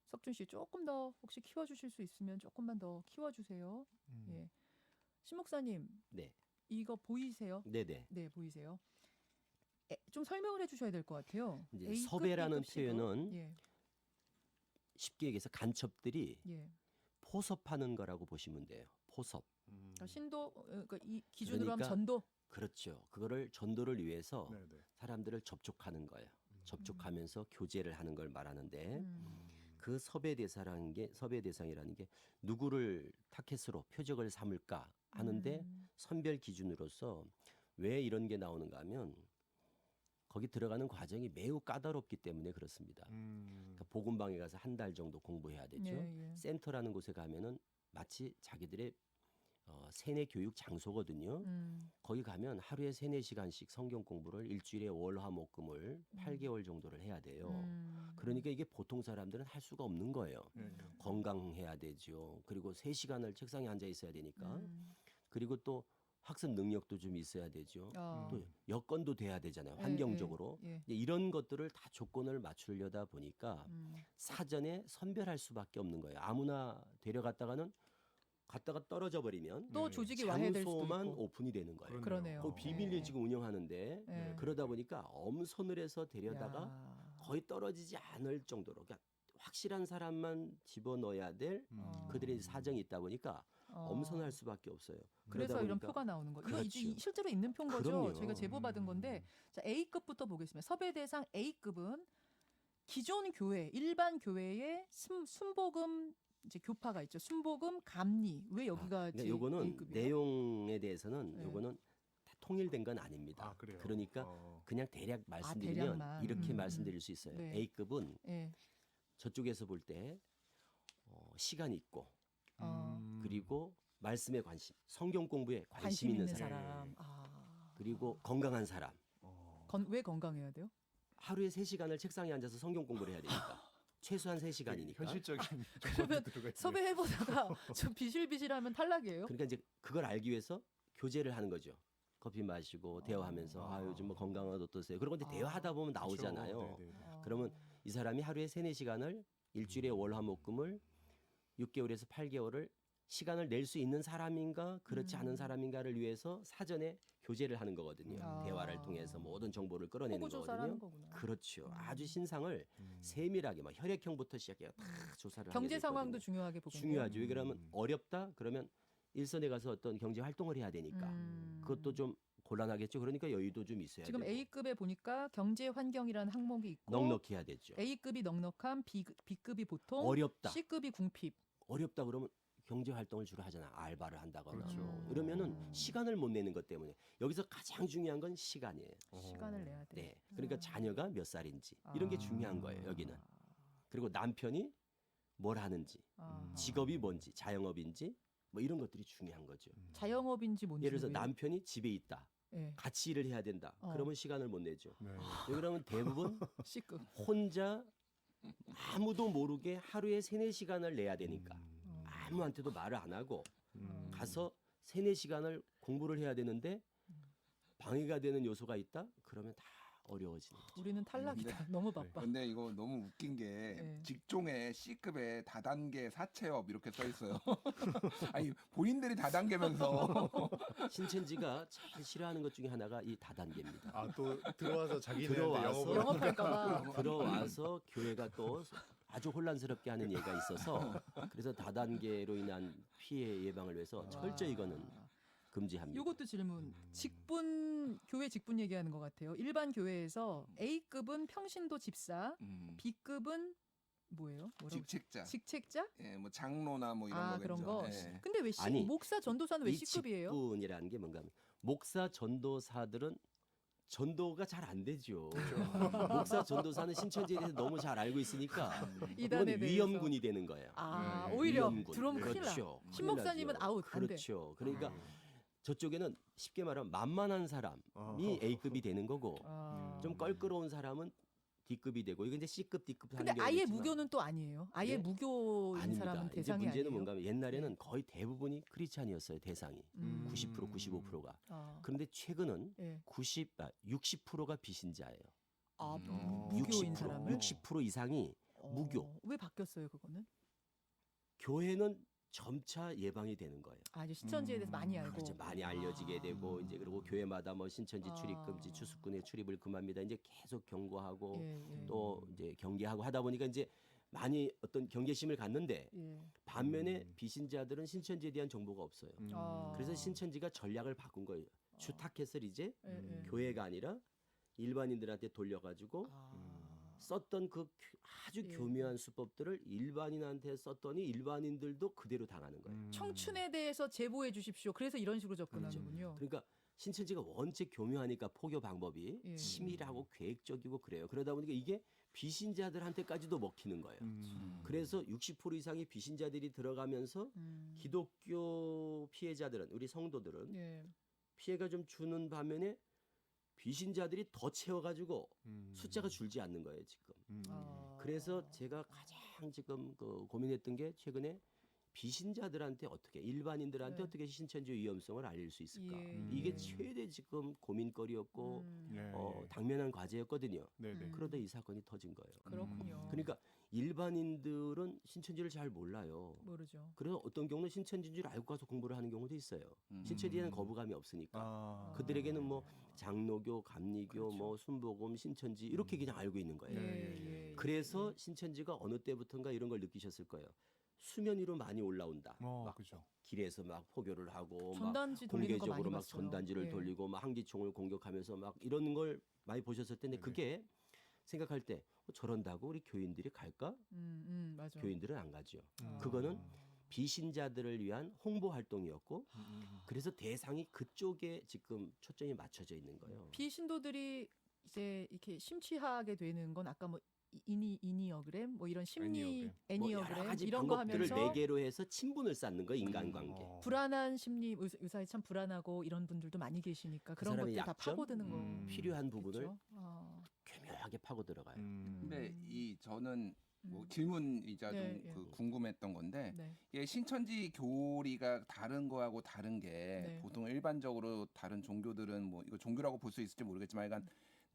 A: 석준 씨 조금 더 혹시 키워 주실 수 있으면 조금만 더 키워 주세요. 예. 신 목사님,
B: 네.
A: 이거 보이세요?
B: 네네.
A: 네, 보이세요. 좀 설명을 해 주셔야 될 것 같아요.
B: 이제
A: A급,
B: 섭외라는
A: B급, C급.
B: 표현은
A: 예.
B: 쉽게 얘기해서 간첩들이
A: 예.
B: 포섭하는 거라고 보시면 돼요. 포섭.
A: 그러니까 신도 그러니까 이 기준으로
B: 그러니까
A: 하면 전도.
B: 그렇죠. 그거를 전도를 위해서
C: 네네.
B: 사람들을 접촉하는 거예요. 접촉하면서 교제를 하는 걸 말하는데
A: 음.
B: 그 섭외 대상이라는 게 누구를 타켓으로 표적을 삼을까 하는데 선별 기준으로서 왜 이런 게 나오는가 하면 거기 들어가는 과정이 매우 까다롭기 때문에 그렇습니다. 그러니까 복음방에 가서 한 달 정도 공부해야 되죠.
A: 예, 예.
B: 센터라는 곳에 가면은 마치 자기들의 세뇌 교육 장소거든요. 거기 가면 하루에 3-4시간씩 성경 공부를 일주일에 월, 화, 목, 금을 8개월 정도를 해야 돼요. 그러니까 이게 보통 사람들은 할 수가 없는 거예요. 건강해야 되죠. 그리고 3시간을 책상에 앉아 있어야 되니까. 그리고 또 학습 능력도 좀 있어야 되죠. 또 여건도 돼야 되잖아요. 환경적으로.
A: 예, 예.
B: 이제 이런 것들을 다 조건을 맞추려다 보니까 사전에 선별할 수밖에 없는 거예요. 아무나 데려갔다가는 갔다가 떨어져 버리면
A: 또 조직이 와해될 수도
B: 장소만
A: 있고.
B: 오픈이 되는 거예요.
A: 그러네요.
B: 그 비밀리에
A: 예.
B: 지금 운영하는데
A: 예.
B: 그러다 보니까 엄선을 해서 데려다가
A: 야.
B: 거의 떨어지지 않을 정도로 그러니까 확실한 사람만 집어넣어야 될 그들의 사정이 있다 보니까 엄선할 수밖에 없어요.
A: 그래서
B: 그러다
A: 이런
B: 보니까
A: 표가 나오는 거예요. 이거
B: 그렇죠.
A: 이제 실제로 있는 표인 거죠.
B: 그럼요.
A: 저희가 제보 받은 건데 자, A급부터 보겠습니다. 섭외 대상 A급은 기존 교회, 일반 교회의 순복음 이제 교파가 있죠. 순복음, 감리. 왜 여기가
B: 근데 요거는
A: A급이에요?
B: 내용에 대해서는
A: 네.
B: 요거는 다 통일된 건 아닙니다.
C: 아, 그래요?
B: 그러니까 그냥 대략 말씀드리면
A: 대략만.
B: 이렇게 말씀드릴 수 있어요.
A: 네.
B: A급은
A: 예.
B: 저쪽에서 볼 때 시간이 있고 그리고 말씀에 관심, 성경 공부에 관심 있는 사람,
A: 사람. 아.
B: 그리고 건강한 사람.
A: 왜 건강해야 돼요?
B: 하루에 3시간을 책상에 앉아서 성경 공부를 해야 되니까 최소한 3시간이니까.
C: 현실적인
A: 그러면
C: 조건이 들어가 있네요.
A: 섭외해보다가 좀 비실비실하면 탈락이에요?
B: 그러니까 이제 그걸 알기 위해서 교제를 하는 거죠. 커피 마시고 대화하면서 요즘 뭐 건강은 어떠세요? 그런 건데 대화하다 보면 나오잖아요.
C: 그렇죠. 네네.
B: 그러면 이 사람이 하루에 3-4시간을 일주일에 월, 화, 목, 금을 6개월에서 8개월을 시간을 낼 수 있는 사람인가 그렇지 않은 사람인가를 위해서 사전에 교제를 하는 거거든요. 대화를 통해서 모든 정보를 끌어내는
A: 호구조사라는
B: 거거든요.
A: 거구나.
B: 그렇죠. 아주 신상을 세밀하게 막 혈액형부터 시작해서 다 조사를 하게
A: 경제
B: 됐거든요.
A: 상황도 중요하게 보겠네요.
B: 중요하죠. 왜 그러면 어렵다 그러면 일선에 가서 어떤 경제 활동을 해야 되니까 그것도 좀 곤란하겠죠. 그러니까 여유도 좀 있어야
A: 지금
B: 되고.
A: A급에 보니까 경제 환경이라는 항목이 있고
B: 넉넉해야 되죠.
A: A급이 넉넉함, B급이 보통,
B: 어렵다.
A: C급이 궁핍.
B: 어렵다 그러면 경제 활동을 주로 하잖아. 알바를 한다거나.
C: 그렇죠.
B: 뭐 이러면은 시간을 못 내는 것 때문에 여기서 가장 중요한 건 시간이에요.
A: 시간을 내야 돼.
B: 네. 그러니까 자녀가 몇 살인지 이런 게 중요한 거예요. 여기는. 그리고 남편이 뭘 하는지, 직업이 뭔지, 자영업인지 뭐 이런 것들이 중요한 거죠.
A: 자영업인지 뭔지.
B: 예를 들어서 남편이 집에 있다.
A: 예.
B: 같이 일을 해야 된다. 그러면 시간을 못 내죠.
C: 네.
B: 왜 그러면 대부분
A: C급.
B: 혼자 아무도 모르게 하루에 3-4시간을 내야 되니까 아무한테도 말을 안 하고 가서 3-4시간을 공부를 해야 되는데 방해가 되는 요소가 있다? 그러면 다 어려워지는 거죠.
A: 우리는 탈락이다. 너무 바빠.
D: 근데 이거 너무 웃긴 게
A: 네.
D: 직종에 C급에 다단계 사채업 이렇게 써 있어요. 아니 본인들이 다단계면서
B: 신천지가 제일 싫어하는 것 중에 하나가 이 다단계입니다.
C: 아, 또 들어와서 자기네한테
B: 들어와서
C: 영업을
A: 영업할까봐.
B: 들어와서 교회가 또 아주 혼란스럽게 하는 예가 있어서 그래서 다단계로 인한 피해 예방을 위해서 철저히 이거는 금지합니다.
A: 이것도 질문. 직분 교회 직분 얘기하는 것 같아요. 일반 교회에서 A급은 평신도 집사, B급은 뭐예요? 뭐라고?
D: 직책자,
A: 직책자?
D: 예, 뭐 장로나 뭐 이런
A: 아,
D: 거겠죠.
A: 그런 거.
D: 예.
A: 근데 왜 C,
B: 아니,
A: 목사 전도사는 왜
B: 이
A: C급이에요?
B: 직분이라는 게 뭔가 하면 목사 전도사들은 전도가 잘 안 되죠. 목사 전도사는 신천지에 대해서 너무 잘 알고 있으니까
A: 이단에
B: 그건
A: 대해서.
B: 위험군이 되는 거예요.
A: 아,
C: 네,
A: 오히려
B: 위험군.
A: 들어오면 큰일 나.
B: 그렇죠.
A: 신 목사님은
B: 큰일 나죠.
A: 아웃, 안 돼.
B: 그렇죠. 그러니까 저쪽에는 쉽게 말하면 만만한 사람이 A급이 되는 거고
A: 아.
B: 좀 껄끄러운 사람은 D급이 되고 이건 이제 C급, D급 하는
A: 근데
B: 경우도
A: 아예
B: 있지만
A: 무교는 또 아니에요. 아예
B: 네?
A: 무교인
B: 아닙니다.
A: 사람은
B: 이제
A: 대상이
B: 문제는
A: 아니에요.
B: 뭔가 하면 옛날에는
A: 네.
B: 거의 대부분이 크리스찬이었어요. 대상이 90%, 95%가.
A: 아.
B: 그런데 최근은
A: 예.
B: 60%가 비신자예요.
A: 아,
C: 음.
A: 무교인
B: 60%,
A: 사람을
B: 60% 이상이 무교.
A: 왜 바뀌었어요, 그거는?
B: 교회는 점차 예방이 되는 거예요.
A: 아, 이제 신천지에 대해서 많이 알고.
B: 그렇죠. 많이 알려지게 되고 이제 그리고 교회마다 뭐 신천지 출입 금지,
A: 아.
B: 추수꾼의 출입을 금합니다. 이제 계속 경고하고
A: 예, 예.
B: 또 이제 경계하고 하다 보니까 이제 많이 어떤 경계심을 갖는데
A: 예.
B: 반면에 비신자들은 신천지에 대한 정보가 없어요.
A: 아.
B: 그래서 신천지가 전략을 바꾼 거예요. 주타켓을 이제
A: 예, 예.
B: 교회가 아니라 일반인들한테 돌려가지고
A: 아.
B: 썼던 그 아주
A: 예.
B: 교묘한 수법들을 일반인한테 썼더니 일반인들도 그대로 당하는 거예요.
A: 청춘에 대해서 제보해 주십시오. 그래서 이런 식으로 접근하는군요.
B: 그러니까 신천지가 원체 교묘하니까 포교 방법이
A: 예.
B: 치밀하고 계획적이고 그래요. 그러다 보니까 이게 비신자들한테까지도 먹히는 거예요. 그래서 60% 이상의 비신자들이 들어가면서 기독교 피해자들은 우리 성도들은
A: 예.
B: 피해가 좀 주는 반면에 비신자들이 더 채워가지고 숫자가 줄지 않는 거예요 지금.
A: 아.
B: 그래서 제가 가장 지금 그 고민했던 게 최근에 비신자들한테 어떻게 일반인들한테
A: 네.
B: 어떻게 신천지의 위험성을 알릴 수 있을까?
A: 예.
B: 이게 최대 지금 고민거리였고
C: 네.
B: 당면한 과제였거든요.
C: 네네.
B: 그러다 이 사건이 터진 거예요.
A: 그렇군요.
B: 그러니까 일반인들은 신천지를 잘 몰라요.
A: 모르죠.
B: 그래서 어떤 경우는 신천지인 줄 알고 가서 공부를 하는 경우도 있어요. 신천지에 대한 거부감이 없으니까.
C: 아.
B: 그들에게는 뭐 장로교, 감리교, 뭐 순복음, 신천지 이렇게 그냥 알고 있는 거예요.
A: 예.
B: 그래서 신천지가 어느 때부터인가 이런 걸 느끼셨을 거예요. 수면 위로 많이 올라온다. 막
C: 그죠.
B: 길에서 막 포교를 하고
A: 전단지
B: 막
A: 돌리는 거 많이
B: 공개적으로 막
A: 봤어요.
B: 전단지를
A: 예.
B: 돌리고 막 한기총을 공격하면서 막 이런 걸 많이 보셨을 텐데
C: 네네.
B: 그게 생각할 때 저런다고 우리 교인들이 갈까?
A: 맞아.
B: 교인들은 안 가죠.
A: 아.
B: 그거는 비신자들을 위한 홍보 활동이었고 그래서 대상이 그쪽에 지금 초점이 맞춰져 있는 거예요.
A: 비신도들이 이제 이렇게 심취하게 되는 건 아까 뭐 이니어그램 뭐 이런 심리
B: 뭐 여러
A: 애니어그램
B: 가지
A: 이런 거
B: 방법들을
A: 하면서
B: 매개로 해서 친분을 쌓는 거 인간관계.
A: 불안한 심리 요사이 참 불안하고 이런 분들도 많이 계시니까 그런
B: 사람의
A: 것들 다
B: 약점?
A: 파고드는 거
B: 필요한 부분을
A: 그렇죠? 아.
B: 교묘하게 파고 들어가요.
D: 근데 이 저는 뭐 질문이자
A: 네,
D: 좀
A: 예.
D: 그 궁금했던 건데
A: 네.
D: 이게 신천지 교리가 다른 거하고 다른 게
A: 네.
D: 보통 일반적으로 다른 종교들은 뭐 이거 종교라고 볼 수 있을지 모르겠지만 약간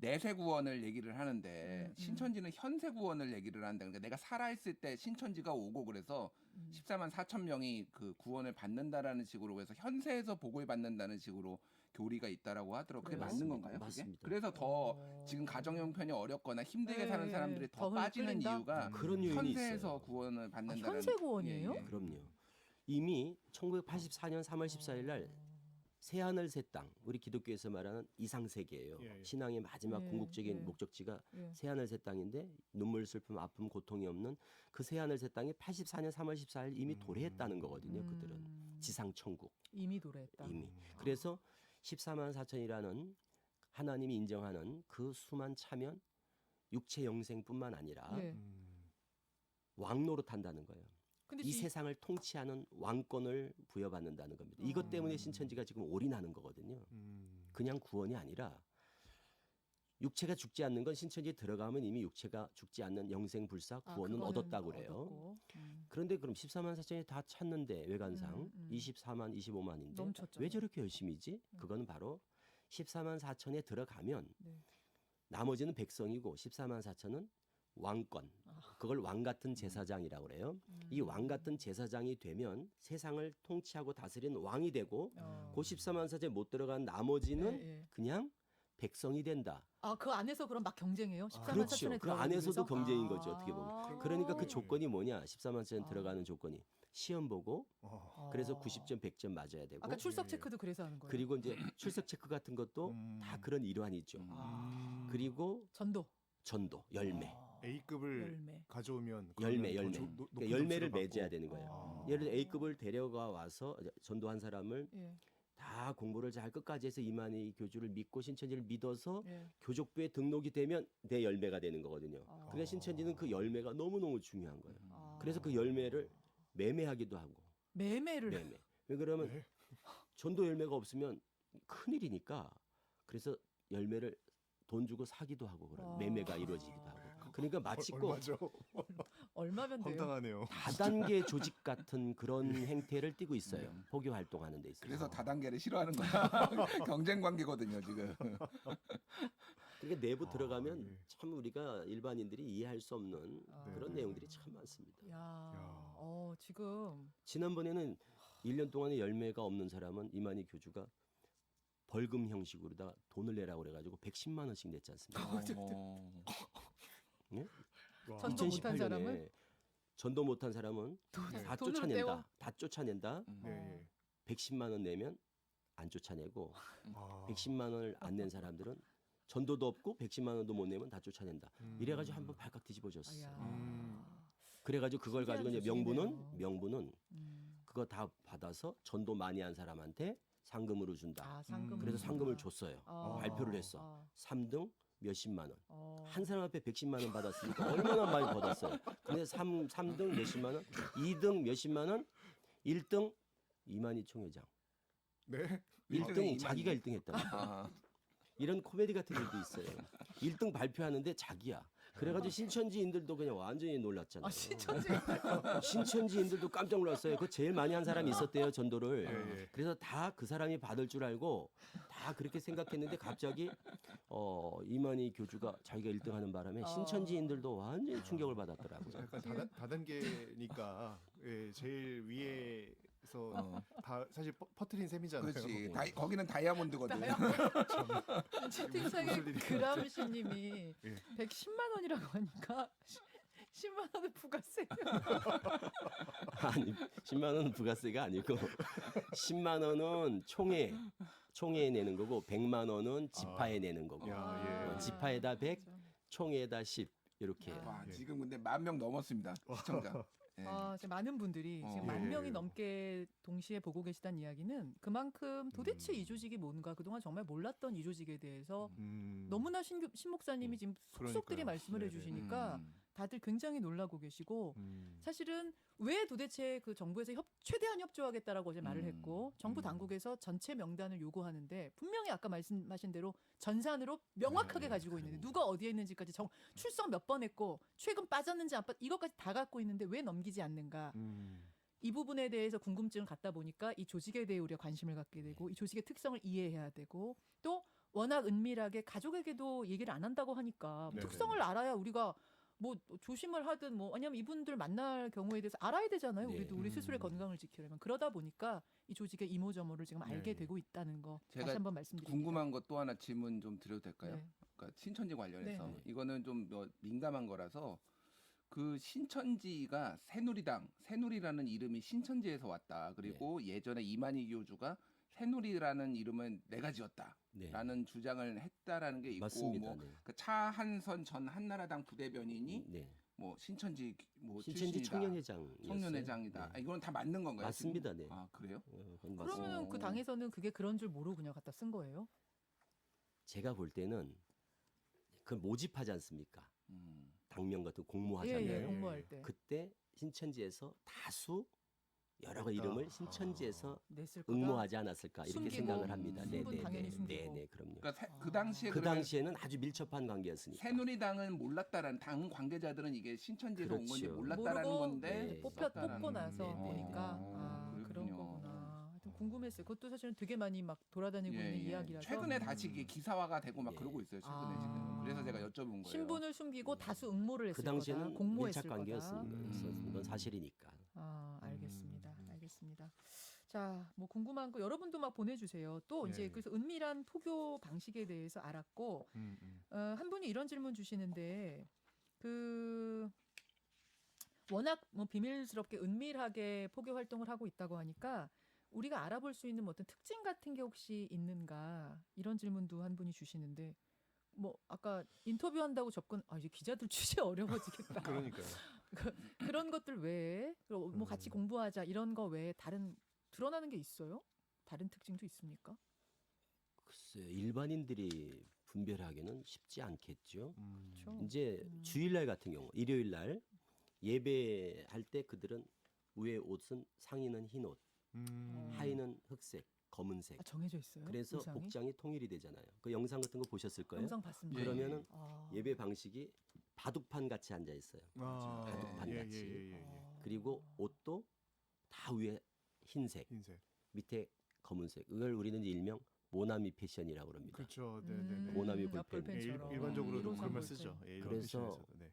D: 내세 구원을 얘기를 하는데 신천지는 현세 구원을 얘기를 한다. 그러니까 내가 살아있을 때 신천지가 오고 그래서 14만 4천 명이 그 구원을 받는다라는 식으로 해서 현세에서 복을 받는다는 식으로 교리가 있다라고 하더라고요. 그게
A: 그래요?
D: 맞는 건가요? 그게?
B: 맞습니다.
D: 그래서 더 지금 가정 형편이 어렵거나 힘들게
A: 네,
D: 사는 사람들이 더
A: 더
D: 빠지는
A: 끌린다?
D: 이유가
B: 그런 요인이
D: 현세에서
B: 있어요.
D: 구원을 받는다는
A: 현세 구원이에요?
D: 예, 예.
B: 그럼요. 이미 1984년 3월 14일 날 새하늘 새 땅, 우리 기독교에서 말하는 이상세계예요.
C: 예, 예.
B: 신앙의 마지막
A: 예,
B: 궁극적인
A: 예.
B: 목적지가
A: 예.
B: 새하늘 새 땅인데 눈물, 슬픔, 아픔, 고통이 없는 그 새하늘 새 땅이 84년 3월 14일 이미 도래했다는 거거든요. 그들은 지상 천국
A: 이미 도래했다.
B: 이미. 그래서 14만 4천이라는 하나님이 인정하는 그 수만 차면 육체 영생뿐만 아니라
A: 예.
B: 왕노릇 한다는 거예요.
A: 근데
B: 이 세상을 통치하는 왕권을 부여받는다는 겁니다. 이것 때문에 신천지가 지금 올인하는 거거든요. 그냥 구원이 아니라 육체가 죽지 않는 건 신천지에 들어가면 이미 육체가 죽지 않는 영생불사 구원은
A: 그거는
B: 얻었다고 그래요.
A: 얻었고.
B: 그런데 그럼 14만 4천이 다 찾는데 외관상 24만 25만인데
A: 넘쳤잖아요.
B: 왜 저렇게 열심히지? 그거는 바로 14만 4천에 들어가면
A: 네.
B: 나머지는 백성이고 14만 4천은 왕권. 그걸 왕 같은 제사장이라고 그래요. 이 왕 같은 제사장이 되면 세상을 통치하고 다스리는 왕이 되고 그 14만 4천에 못 들어간 나머지는
A: 예, 예.
B: 그냥 백성이 된다.
A: 그 안에서 그럼 막 경쟁해요? 14만
B: 그렇죠.
A: 4천에
B: 그
A: 들어가기
B: 안에서도
A: 위해서?
B: 경쟁인 거죠. 어떻게 보면. 그러니까 그
C: 네.
B: 조건이 뭐냐? 14만 4천 들어가는 조건이 시험 보고 그래서 90점 100점 맞아야 되고
A: 아까 출석 체크도 그래서 하는 거예요.
B: 그리고 이제 출석 체크 같은 것도 다 그런 일환이죠. 그리고 전도 열매.
C: A급을
A: 열매.
C: 가져오면
B: 열매.
C: 그러면 더
B: 그러니까
C: 높은
B: 열매를
C: 점수를
B: 맺어야
C: 받고.
B: 되는 거예요. 예를 들어 A급을 데려가 와서 전도한 사람을
A: 예.
B: 다 공부를 잘 끝까지 해서 이만희 교주를 믿고 신천지를 믿어서
A: 예.
B: 교족부에 등록이 되면 내 열매가 되는 거거든요. 그러니까 신천지는 그 열매가 너무너무 중요한 거예요. 그래서 그 열매를 매매하기도 하고.
A: 매매를
B: 매매. 왜 그러면
C: 네.
B: 전도 열매가 없으면 큰일이니까 그래서 열매를 돈 주고 사기도 하고 그런 매매가 이루어지기도 하고. 그러니까 마치 꼭
C: 얼마죠?
A: 얼마면 돼요?
C: 황당하네요.
B: 다단계 조직 같은 그런 행태를 띠고 있어요. 포교 활동하는 데 있어서.
D: 그래서 다단계를 싫어하는 거야. 경쟁 관계거든요 지금.
B: 그러니까 내부 들어가면
C: 예.
B: 참 우리가 일반인들이 이해할 수 없는 그런 내용들이 참 많습니다.
A: 지금
B: 지난번에는 1년 동안에 열매가 없는 사람은 이만희 교주가 벌금 형식으로다 돈을 내라고 그래가지고 110만 원씩 냈지 않습니까? 예?
C: 와.
A: 전도 못한
B: 2018년에
A: 사람은?
B: 전도 못한 사람은 다
A: 돈으로
B: 쫓아낸다.
A: 떼워?
B: 다 쫓아낸다.
C: 네.
B: 110만 원 내면 안 쫓아내고
C: 아.
B: 110만 원을 안 낸 사람들은 전도도 없고 110만 원도 못 내면 다 쫓아낸다. 이래가지고 한번 발칵 뒤집어졌어. 그래가지고 그걸 가지고 이제
A: 신기한
B: 명분은 그거 다 받아서 전도 많이 한 사람한테 상금으로 준다.
A: 상금.
B: 그래서 상금을 줬어요. 발표를 했어. 3등 몇십만 원. 한 사람 앞에 110만 원 받았으니까 얼마나 많이 받았어요. 근데 3등 몇십만 원, 2등 몇십만 원, 1등 이만희 총회장.
C: 네.
B: 1등이 자기가 1등 했다.
D: 아,
B: 이런 코미디 같은 일도 있어요. 1등 발표하는데 자기야. 그래가지고 신천지인들도 그냥 완전히 놀랐잖아요. 신천지인들도 깜짝 놀랐어요. 그 제일 많이 한 사람이 있었대요, 전도를.
C: 예.
B: 그래서 다 그 사람이 받을 줄 알고 다 그렇게 생각했는데 갑자기 이만희 교주가 자기가 1등하는 바람에 신천지인들도 완전히 충격을 받았더라고요.
C: 약간 다단계니까 예, 제일 위에서 다 사실 퍼트린 셈이잖아요.
D: 그렇지. 거기는 다이아몬드거든.
A: 채팅창에
C: 무슨 일이야.
A: 그람씨님이
C: 예.
A: 110만 원이라고 하니까 10만 원은 부가세.
B: 아니 10만 원은 부가세가 아니고 10만 원은 총회에 내는 거고 100만 원은 지파에 내는 거고
C: 야, 예.
B: 지파에다 100, 총회에다 10 이렇게.
D: 와, 지금 근데 10,000명 넘었습니다 시청자. 예.
A: 지금 많은 분들이 지금
D: 어.
A: 10,000명이
C: 예.
A: 넘게 동시에 보고 계시다는 이야기는 그만큼 도대체 이 조직이 뭔가 그동안 정말 몰랐던 이 조직에 대해서 너무나 신 목사님이 지금 속속들이
C: 그러니까요.
A: 말씀을
C: 네네.
A: 해주시니까 다들 굉장히 놀라고 계시고 사실은 왜 도대체 그 정부에서 최대한 협조하겠다라고 어제 말을 했고 정부 당국에서 전체 명단을 요구하는데 분명히 아까 말씀하신 대로 전산으로 명확하게
C: 네,
A: 가지고 있는데 누가 어디에 있는지까지 출석 몇 번 했고 최근 빠졌는지 안 이것까지 다 갖고 있는데 왜 넘기지 않는가. 이 부분에 대해서 궁금증을 갖다 보니까 이 조직에 대해 우리가 관심을 갖게 되고 이 조직의 특성을 이해해야 되고 또 워낙 은밀하게 가족에게도 얘기를 안 한다고 하니까
C: 네네.
A: 특성을 알아야 우리가 뭐 조심을 하든 뭐 왜냐면 이분들 만날 경우에 대해서 알아야 되잖아요.
B: 네.
A: 우리도 우리 스스로의 건강을 지키려면 그러다 보니까 이 조직의 이모저모를 지금 알게
C: 네.
A: 되고 있다는 거
D: 제가
A: 다시 한번 말씀드립니다.
D: 궁금한 것 또 하나 질문 좀 드려도 될까요?
A: 네.
D: 그러니까 신천지 관련해서
A: 네, 네.
D: 이거는 좀 민감한 거라서 그 신천지가 새누리라는 이름이 신천지에서 왔다. 그리고 예전에 이만희 교주가 새누리라는 이름은 내가 지었다라는
B: 네.
D: 주장을 했다라는 게 있고
B: 맞습니다.
D: 뭐
B: 네.
D: 그 차한선 전 한나라당 부대변인이
B: 네.
D: 뭐 신천지 뭐
B: 신천지
D: 출신이다.
B: 청년회장
D: 청년회장이다.
B: 네.
D: 아, 이건 다 맞는 건가요?
B: 맞습니다.
D: 지금?
B: 네.
D: 아 그래요?
B: 그건 맞습니다.
A: 그러면 그
D: 어.
A: 당에서는 그게 그런 줄 모르고 그냥 갖다 쓴 거예요?
B: 제가 볼 때는 그 모집하지 않습니까?
D: 음.
B: 당명 같은
A: 예,
B: 공모하잖아요.
A: 예,
C: 예.
A: 공모할 때
B: 그때 신천지에서 다수 여러
C: 됐다.
B: 이름을 신천지에서
A: 냈을 거다.
B: 응모하지 않았을까 이렇게
A: 숨기고,
B: 생각을 합니다.
A: 숨은 당연히 숨기고.
B: 네, 그럼요.
D: 그러니까 그 당시에
B: 그
D: 그러면
B: 당시에는 아주 밀접한 관계였으니까.
D: 새누리당은 몰랐다라는 당 관계자들은 이게 신천지에서 온 건지
B: 그렇죠.
D: 몰랐다라는
A: 모르고
D: 건데
B: 네.
A: 뽑고 나서
B: 네, 네,
A: 보니까
D: 네.
A: 그런
D: 그렇군요.
A: 거구나. 하여튼 궁금했어요. 그것도 사실은 되게 많이 막 돌아다니고
D: 예,
A: 있는
D: 예.
A: 이야기라서
D: 최근에 다시 이게 기사화가 되고 막
B: 예.
D: 그러고 있어요. 최근에
A: 아.
D: 지금. 그래서 제가 여쭤본 거예요.
A: 신분을 숨기고 다수 응모를 했을
B: 그 당시에는
A: 거다. 공모했을
B: 밀착 관계였습니다.
A: 거다.
B: 그래서 이건 사실이니까.
A: 알겠습니다. 알겠습니다. 자, 뭐 궁금한 거 여러분도 막 보내주세요. 또 이제
C: 예.
A: 그래서 은밀한 포교 방식에 대해서 알았고 한 분이 이런 질문 주시는데 그 워낙 뭐 비밀스럽게 은밀하게 포교 활동을 하고 있다고 하니까 우리가 알아볼 수 있는 뭐 어떤 특징 같은 게 혹시 있는가 이런 질문도 한 분이 주시는데 뭐 아까 인터뷰한다고 접근 이제 기자들 취재 어려워지겠다.
C: 그러니까요.
A: 그런 것들 외에 그리고 뭐 같이 공부하자 이런 거 외에 다른 드러나는 게 있어요? 다른 특징도 있습니까?
B: 글쎄 일반인들이 분별하기는 쉽지 않겠죠.
A: 그렇죠.
B: 이제 주일날 같은 경우 일요일 날 예배할 때 그들은 위에 옷은 상의는 흰 옷, 하의는 흑색, 검은색.
A: 정해져 있어요.
B: 그래서
A: 의상이?
B: 복장이 통일이 되잖아요. 그 영상 같은 거 보셨을 거예요.
A: 영상 봤습니다.
D: 예,
B: 그러면은
A: 아.
B: 예배 방식이 바둑판 같이 앉아 있어요. 바둑판
C: 예,
B: 같이.
C: 예, 예, 예.
B: 그리고 옷도 다 위에 흰색,
C: 흰색.
B: 밑에 검은색. 이걸 우리는 일명 모나미 패션이라고 합니다.
C: 그렇죠. 네, 네, 네.
B: 모나미
A: 아,
B: 볼펜.
C: 예,
A: 볼펜처럼.
C: 일반적으로도
A: 일호선
C: 그런 말
A: 볼펜.
C: 쓰죠. 예, 일반
B: 그래서
C: 패션에서도. 네.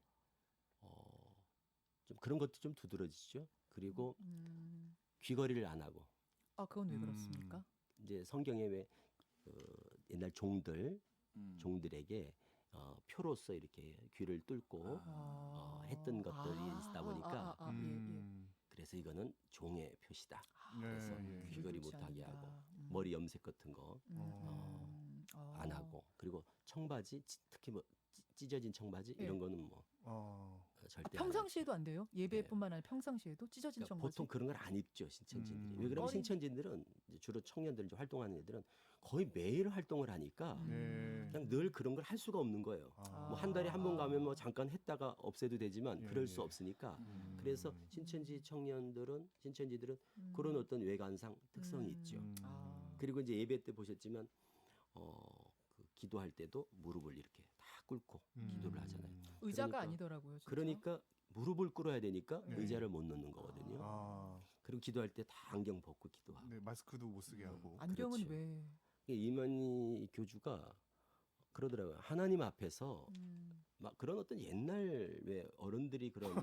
B: 좀 그런 것도 좀 두드러지죠. 그리고 귀걸이를 안 하고
A: 그건 왜 그렇습니까?
B: 이제 성경에 왜 옛날 종들에게 표로서 이렇게 귀를 뚫고 했던 것들이 있다 보니까 그래서 이거는 종의 표시다. 그래서
C: 예, 예.
B: 귀걸이
A: 그렇지
B: 못하게
A: 않는다.
B: 하고 머리 염색 같은 거 안
A: 아.
B: 하고 그리고 청바지 특히 뭐 찢어진 청바지
A: 예.
B: 이런 거는 뭐 절대 안
A: 평상시에도 안 돼요?
B: 네.
A: 예배뿐만 아니라 평상시에도 찢어진
B: 그러니까
A: 청바지?
B: 보통 그런 걸 안 입죠 신천지들이. 왜 그러면
A: 꺼리-
B: 신천지들은 이제 주로 청년들 이제 활동하는 애들은 거의 매일 활동을 하니까
C: 네.
B: 그냥 늘 그런 걸 할 수가 없는 거예요. 뭐 한 달에 한 번 가면 뭐 잠깐 했다가 없애도 되지만
C: 예,
B: 그럴 수
C: 예.
B: 없으니까 그래서 신천지들은 그런 어떤 외관상 특성이 있죠. 그리고 이제 예배 때 보셨지만 그 기도할 때도 무릎을 이렇게 다 꿇고 기도를 하잖아요.
A: 의자가
B: 그러니까-
A: 아니더라고요. 진짜.
B: 그러니까 무릎을 꿇어야 되니까
C: 네.
B: 의자를 못 넣는 거거든요. 그리고 기도할 때 다 안경 벗고 기도하고.
C: 네, 마스크도 못 쓰게 하고.
A: 안경은
B: 그렇죠.
A: 왜?
B: 이만희 교주가 그러더라고요. 하나님 앞에서 막 그런 어떤 옛날 왜 어른들이 그런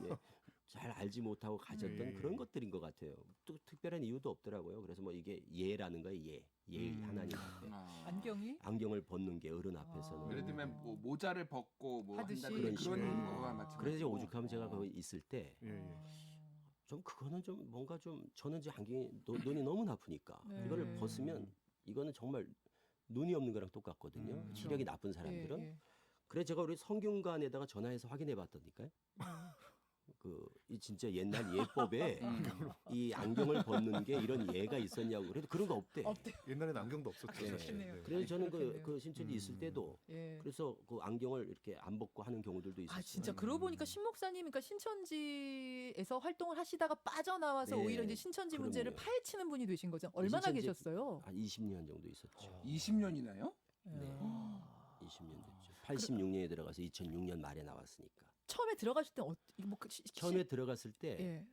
B: 잘 알지 못하고 가졌던
C: 예.
B: 그런 것들인 것 같아요. 또 특별한 이유도 없더라고요. 그래서 뭐 이게 예라는 거예요. 예 하나님 앞에
A: 안경이?
B: 안경을 벗는 게 어른 앞에서는.
D: 예를 들면 뭐 모자를 벗고 뭐
A: 하듯이.
D: 한다든지
B: 그런
D: 그런
B: 식으로.
D: 거와 마찬가지고.
B: 그래서 이제 오죽하면 제가 거기 있을 때
C: 예, 예.
B: 좀 그거는 좀 뭔가 좀 저는 이제 안경이 눈이 너무 나쁘니까
A: 네.
B: 이거를 벗으면 이거는 정말 눈이 없는 거랑 똑같거든요.
C: 그렇죠.
B: 시력이 나쁜 사람들은.
A: 예.
B: 그래 제가 우리 성균관에다가 전화해서 확인해 봤더니까요. 이 진짜 옛날 예법에 이 안경을 벗는 게 이런 예가 있었냐고. 그래도 그런 거 없대.
A: 없대요.
C: 옛날에는 안경도 없었죠.
B: 예.
C: 사실.
A: 그렇겠네요.
C: 네.
B: 그래서 저는
A: 그렇겠네요.
B: 그 신천지 있을 때도
A: 예.
B: 그래서 그 안경을 이렇게 안 벗고 하는 경우들도 있었어요.
A: 진짜 그러고 보니까 신 목사님 그러니까 신천지에서 활동을 하시다가 빠져나와서
B: 네,
A: 오히려 이제 신천지 문제를
B: 그럼요.
A: 파헤치는 분이 되신 거죠. 얼마나
B: 신천지-
A: 계셨어요?
B: 한 20년 정도 있었죠.
D: 20년이나요?
B: 네. 20년 됐죠. 86년에 들어가서 2006년 말에 나왔으니까.
A: 처음에 들어가실 때
B: 처음에 들어갔을 때
A: 예.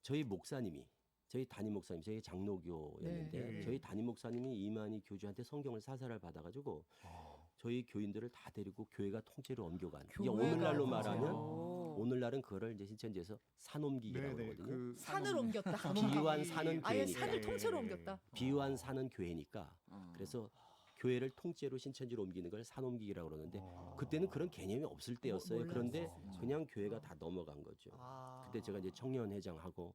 B: 저희 목사님이 저희 담임 목사님 저희 장로교였는데
C: 네.
B: 저희 담임 목사님이 이만희 교주한테 성경을 사사를 받아가지고 저희 교인들을 다 데리고 교회가 통째로 옮겨간. 이게
A: 교회가
B: 오늘날로
A: 통째로.
B: 말하면 오늘날은 그거를 이제 신천지에서 산옮기기라고
C: 네네.
B: 그러거든요.
C: 그
A: 산을 옮겼다.
B: 비유한 사는
A: 아예
B: 교회니까.
A: 산을 통째로 옮겼다.
B: 비유한 사는 교회니까
D: 어.
B: 그래서 교회를 통째로 신천지로 옮기는 걸 산옮기기라고 그러는데 그때는 그런 개념이 없을 때였어요.
A: 몰랐어요.
B: 그런데
A: 진짜.
B: 그냥 교회가 다 넘어간 거죠. 그때 제가 이제 청년회장하고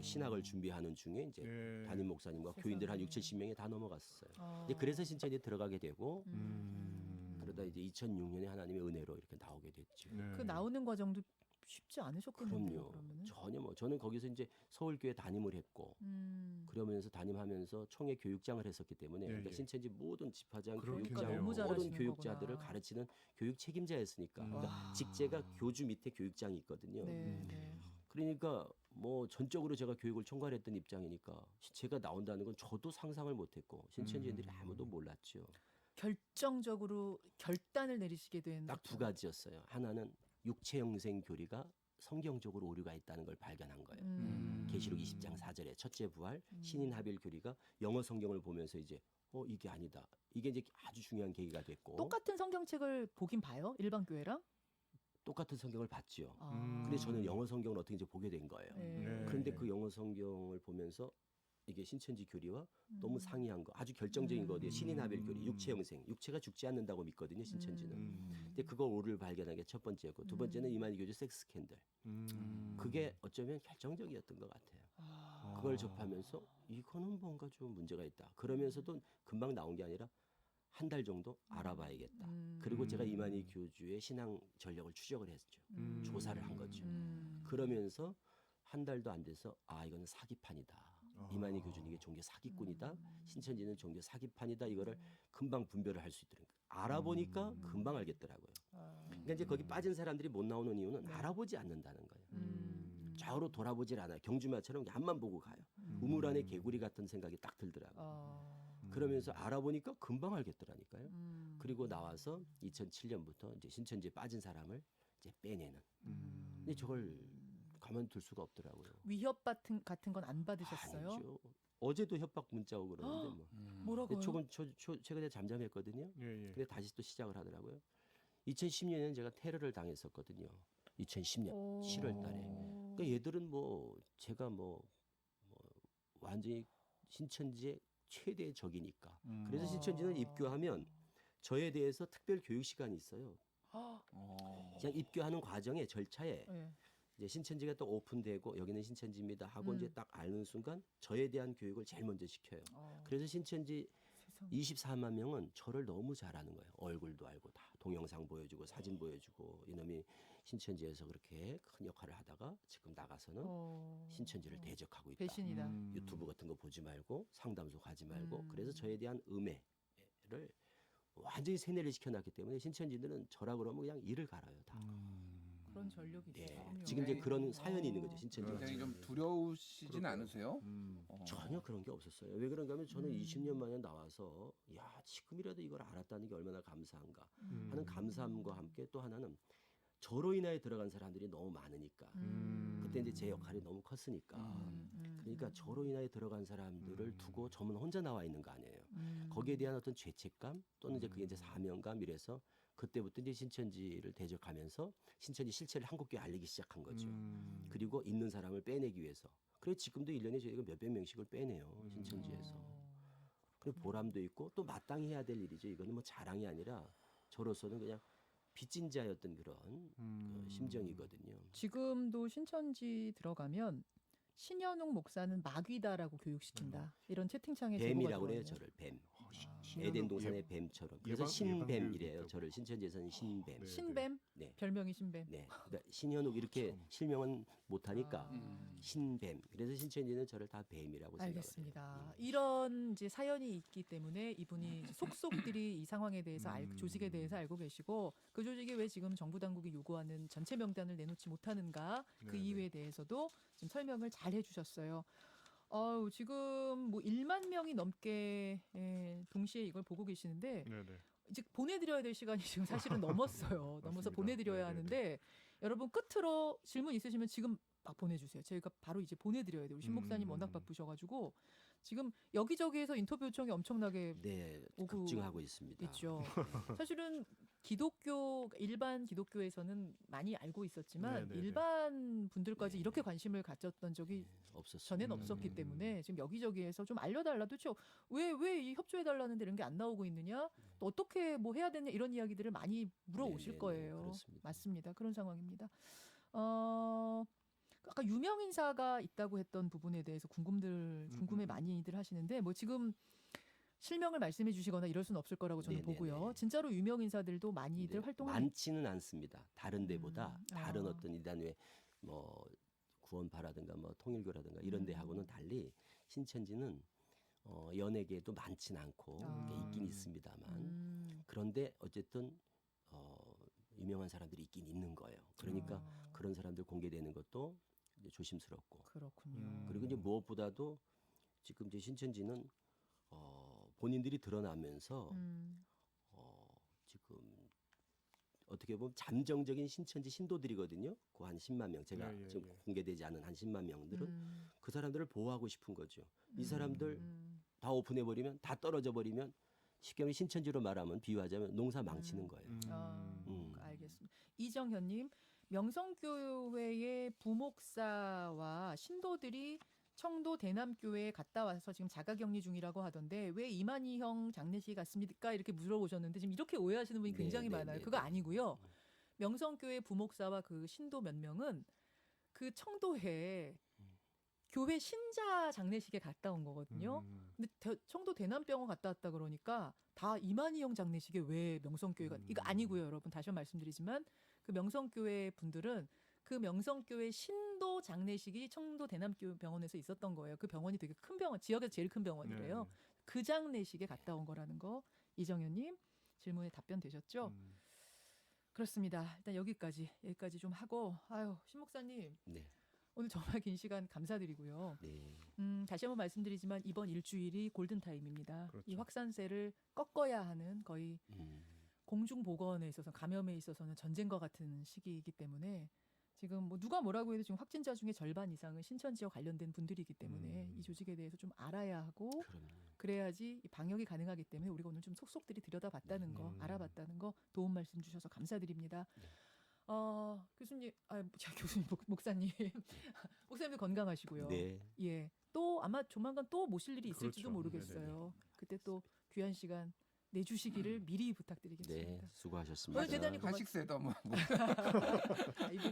B: 신학을 준비하는 중에 이제
C: 예.
B: 담임 목사님과
A: 세상에.
B: 교인들 한 6, 70명이 다 넘어갔어요. 이제 그래서 신천지에 들어가게 되고 그러다 이제 2006년에 하나님의 은혜로 이렇게 나오게 됐죠.
C: 네.
A: 그 나오는 과정도 쉽지 않으셨겠네요.
B: 그럼요.
A: 그러면은.
B: 전혀 뭐 저는 거기서 이제 서울교회 담임을 했고 그러면서 담임하면서 총회 교육장을 했었기 때문에
C: 예,
B: 그러니까
C: 예.
B: 신천지 모든 집화장,
C: 그렇겠네요.
B: 교육장,
C: 너무
B: 모든
A: 잘하시는
B: 교육자들을
A: 거구나.
B: 가르치는 교육 책임자였으니까. 그러니까
A: 와.
B: 직제가 교주 밑에 교육장이 있거든요.
A: 네, 네.
B: 그러니까 뭐 전적으로 제가 교육을 총괄했던 입장이니까 제가 나온다는 건 저도 상상을 못했고 신천지인들이 아무도 몰랐죠.
A: 결정적으로 결단을 내리시게 된
B: 딱 두 가지였어요. 하나는 육체 영생 교리가 성경적으로 오류가 있다는 걸 발견한 거예요. 계시록 20장 4절에 첫째 부활 신인 하빌 교리가 영어 성경을 보면서 이제 이게 아니다. 이게 이제 아주 중요한 계기가 됐고
A: 똑같은 성경책을 보긴 봐요. 일반 교회랑.
B: 똑같은 성경을 봤죠.
A: 아.
B: 근데 저는 영어 성경을 어떻게 이제 보게 된 거예요.
A: 네.
B: 그런데 그 영어 성경을 보면서 이게 신천지 교리와 너무 상이한 거, 아주 결정적인 거거든요. 신인 하빌 교리, 육체 영생, 육체가 죽지 않는다고 믿거든요. 신천지는. 근데 그걸 오류를 발견한 게 첫 번째였고 두 번째는 이만희 교주 섹스 스캔들. 그게 어쩌면 결정적이었던 것 같아요. 그걸 접하면서 이거는 뭔가 좀 문제가 있다. 그러면서도 금방 나온 게 아니라 한 달 정도 알아봐야겠다. 그리고 제가 이만희 교주의 신앙 전력을 추적을 했죠. 조사를 한 거죠. 그러면서 한 달도 안 돼서 이거는 사기판이다. 이만희 교주는 이게 종교 사기꾼이다. 신천지는 종교 사기판이다. 이거를 금방 분별을 할 수 있더라고요. 알아보니까 금방 알겠더라고요. 그러니까 이제 거기 빠진 사람들이 못 나오는 이유는 알아보지 않는다는 거예요. 좌우로 돌아보질 않아요. 경주마처럼 앞만 보고 가요. 우물 안에 개구리 같은 생각이 딱 들더라고요. 그러면서 알아보니까 금방 알겠더라니까요. 그리고 나와서 2007년부터 이제 신천지에 빠진 사람을 이제 빼내는. 근데 저걸 가만둘 수가 없더라고요.
A: 위협 같은 건 안 받으셨어요?
B: 아니죠. 어제도 협박 문자 오고 그러는데 뭐.
A: 뭐라고요?
B: 조금 최근에 잠잠했거든요.
C: 예, 예.
B: 근데 다시 또 시작을 하더라고요. 2010년에는 제가 테러를 당했었거든요. 2010년 7월 달에. 그러니까 얘들은 뭐 제가 뭐 완전히 신천지의 최대의 적이니까. 그래서 신천지는 입교하면 저에 대해서 특별 교육 시간이 있어요. 그냥 입교하는 과정의 절차에
A: 네.
B: 이제 신천지가 또 오픈되고 여기는 신천지입니다 하고 이제 딱 아는 순간 저에 대한 교육을 제일 먼저 시켜요. 그래서 신천지
A: 세상에.
B: 24만 명은 저를 너무 잘 아는 거예요. 얼굴도 알고 다 동영상 보여주고 사진 보여주고 이놈이 신천지에서 그렇게 큰 역할을 하다가 지금 나가서는 신천지를 대적하고 있다.
A: 배신이다.
B: 유튜브 같은 거 보지 말고 상담소 가지 말고 그래서 저에 대한 음해를 완전히 세뇌를 시켜놨기 때문에 신천지들은 저라 그러면 그냥 이를 갈아요 다.
A: 그런 전력이
B: 예,
A: 있었군요.
B: 지금 이제 그런 사연이 있는 거죠 신천지가.
D: 굉장히 좀 두려우시진 않으세요?
B: 전혀 그런 게 없었어요. 왜 그런가 하면 저는 20년 만에 나와서 야 지금이라도 이걸 알았다는 게 얼마나 감사한가 하는 감사함과 함께 또 하나는 저로 인하여 들어간 사람들이 너무 많으니까 그때 이제 제 역할이 너무 컸으니까 그러니까 저로 인하여 들어간 사람들을 두고 저는 혼자 나와 있는 거 아니에요. 거기에 대한 어떤 죄책감 또는 이제 그게 이제 사명감 이래서 그때부터 이제 신천지를 대적하면서 신천지 실체를 한국교회 알리기 시작한 거죠. 그리고 있는 사람을 빼내기 위해서. 그래서 지금도 1년에 저희가 몇백 명씩을 빼내요. 신천지에서. 그리고 보람도 있고 또 마땅히 해야 될 일이죠. 이거는 뭐 자랑이 아니라 저로서는 그냥 빚진 자였던 그런 그 심정이거든요.
A: 지금도 신천지 들어가면 신현웅 목사는 마귀다라고 교육시킨다. 이런 채팅창에 제보가
B: 뱀이라고 그래요.
A: 들어오네요.
B: 저를 뱀.
C: 신현욱
B: 에덴 동산의 뱀처럼. 그래서 신뱀이래요. 저를 신천지에서는 신뱀.
C: 네.
A: 신뱀?
B: 네.
A: 별명이 신뱀.
B: 네. 그러니까 신현욱 이렇게 실명은 못하니까 신뱀. 그래서 신천지는 저를 다 뱀이라고 생각해요.
A: 알겠습니다. 이런 이제 사연이 있기 때문에 이분이 이제 속속들이 이 상황에 대해서 조직에 대해서 알고 계시고 그 조직이 왜 지금 정부 당국이 요구하는 전체 명단을 내놓지 못하는가 그
C: 네네.
A: 이유에 대해서도 지금 설명을 잘 해주셨어요. 지금 뭐 1만 명이 넘게 동시에 이걸 보고 계시는데
C: 네네.
A: 이제 보내드려야 될 시간이 지금 사실은 넘었어요. 넘어서
C: 맞습니다.
A: 보내드려야
C: 네네네.
A: 하는데 여러분 끝으로 질문 있으시면 지금 막 보내주세요. 저희가 바로 이제 보내드려야 돼요. 우리 신 목사님 워낙
C: 음.
A: 바쁘셔가지고 지금 여기저기에서 인터뷰 요청이 엄청나게
B: 네,
A: 오고
B: 급증하고 있습니다.
A: 있죠. 사실은 기독교 일반 기독교에서는 많이 알고 있었지만
C: 네네네.
A: 일반 분들까지
B: 네.
A: 이렇게 관심을 가졌던 적이
B: 없었어요.
A: 전에는 없었기
C: 음.
A: 때문에 지금 여기저기에서 좀 알려달라. 도대체 왜 이 협조해 달라는데 이런 게 안 나오고 있느냐? 또 어떻게 뭐 해야 되냐 이런 이야기들을 많이 물어오실
B: 네네네,
A: 거예요.
B: 그렇습니다.
A: 맞습니다. 그런 상황입니다. 아까 유명 인사가 있다고 했던 부분에 대해서 궁금해 많이들 하시는데 뭐 지금 실명을 말씀해 주시거나 이럴 수는 없을 거라고 저는
B: 네네네.
A: 보고요. 진짜로 유명 인사들도 많이들
B: 네,
A: 활동하고
B: 많지는 않습니다. 다른 데보다 다른
A: 아.
B: 어떤 이단 외뭐 구원파라든가 뭐 통일교라든가 이런 데하고는 달리 신천지는 연예계에도 많지는 않고
A: 아.
B: 이게 있긴 있습니다만 그런데 어쨌든 유명한 사람들이 있긴 있는 거예요. 그러니까 그런 사람들 공개되는 것도 이제 조심스럽고
A: 그렇군요.
B: 그리고 이제 무엇보다도 지금 이제 신천지는 본인들이 드러나면서 지금 어떻게 보면 잠정적인 신천지 신도들이거든요. 그 한 10만 명 제가
C: 예, 예,
B: 지금
C: 예.
B: 공개되지 않은 한 10만 명들은
A: 음.
B: 그 사람들을 보호하고 싶은 거죠. 이 사람들
A: 음.
B: 다 오픈해 버리면 다 떨어져 버리면 쉽게 말해 신천지로 말하면 비유하자면 농사 망치는 거예요.
A: 알겠습니다. 이정현님, 명성교회의 부목사와 신도들이 청도 대남교회에 갔다 와서 지금 자가격리 중이라고 하던데 왜 이만희형 장례식에 갔습니까? 이렇게 물어보셨는데 지금 이렇게 오해하시는 분이 굉장히
B: 네,
A: 많아요.
B: 네,
A: 그거
B: 네.
A: 아니고요. 명성교회 부목사와 그 신도 몇 명은 그 청도에 교회 신자 장례식에 갔다 온 거거든요. 근데 청도 대남병원 갔다 왔다 그러니까 다 이만희형 장례식에 왜 명성교회가 이거 아니고요, 여러분. 다시 한번 말씀드리지만 그 명성교회 분들은 그 명성교회 신도 장례식이 청도 대남병원에서 있었던 거예요. 그 병원이 되게 큰 병원, 지역에서 제일 큰 병원이래요. 그 장례식에 갔다 온 거라는 거. 이정현님 질문에 답변 되셨죠? 그렇습니다. 일단 여기까지 좀 하고 아유 신 목사님
B: 네.
A: 오늘 정말 긴 시간 감사드리고요.
B: 네.
A: 다시 한번 말씀드리지만 이번 일주일이 골든타임입니다.
C: 그렇죠.
A: 이 확산세를 꺾어야 하는 거의 공중보건에 있어서 감염에 있어서는 전쟁과 같은 시기이기 때문에 지금 뭐 누가 뭐라고 해도 지금 확진자 중에 절반 이상은 신천지와 관련된 분들이기 때문에 이 조직에 대해서 좀 알아야 하고
B: 그럼요.
A: 그래야지 이 방역이 가능하기 때문에 우리가 오늘 좀 속속들이 들여다봤다는 거, 알아봤다는 거 도움 말씀 주셔서 감사드립니다.
B: 네.
A: 교수님, 교수님, 목사님, 목사님도 건강하시고요.
B: 네.
A: 예, 또 아마 조만간 또 모실 일이 있을지도
C: 그렇죠.
A: 모르겠어요. 그때 또 귀한 시간 내주시기를 미리 부탁드리겠습니다.
B: 네. 수고하셨습니다.
A: 오늘 대단히
D: 하식세도 한번
A: 이분이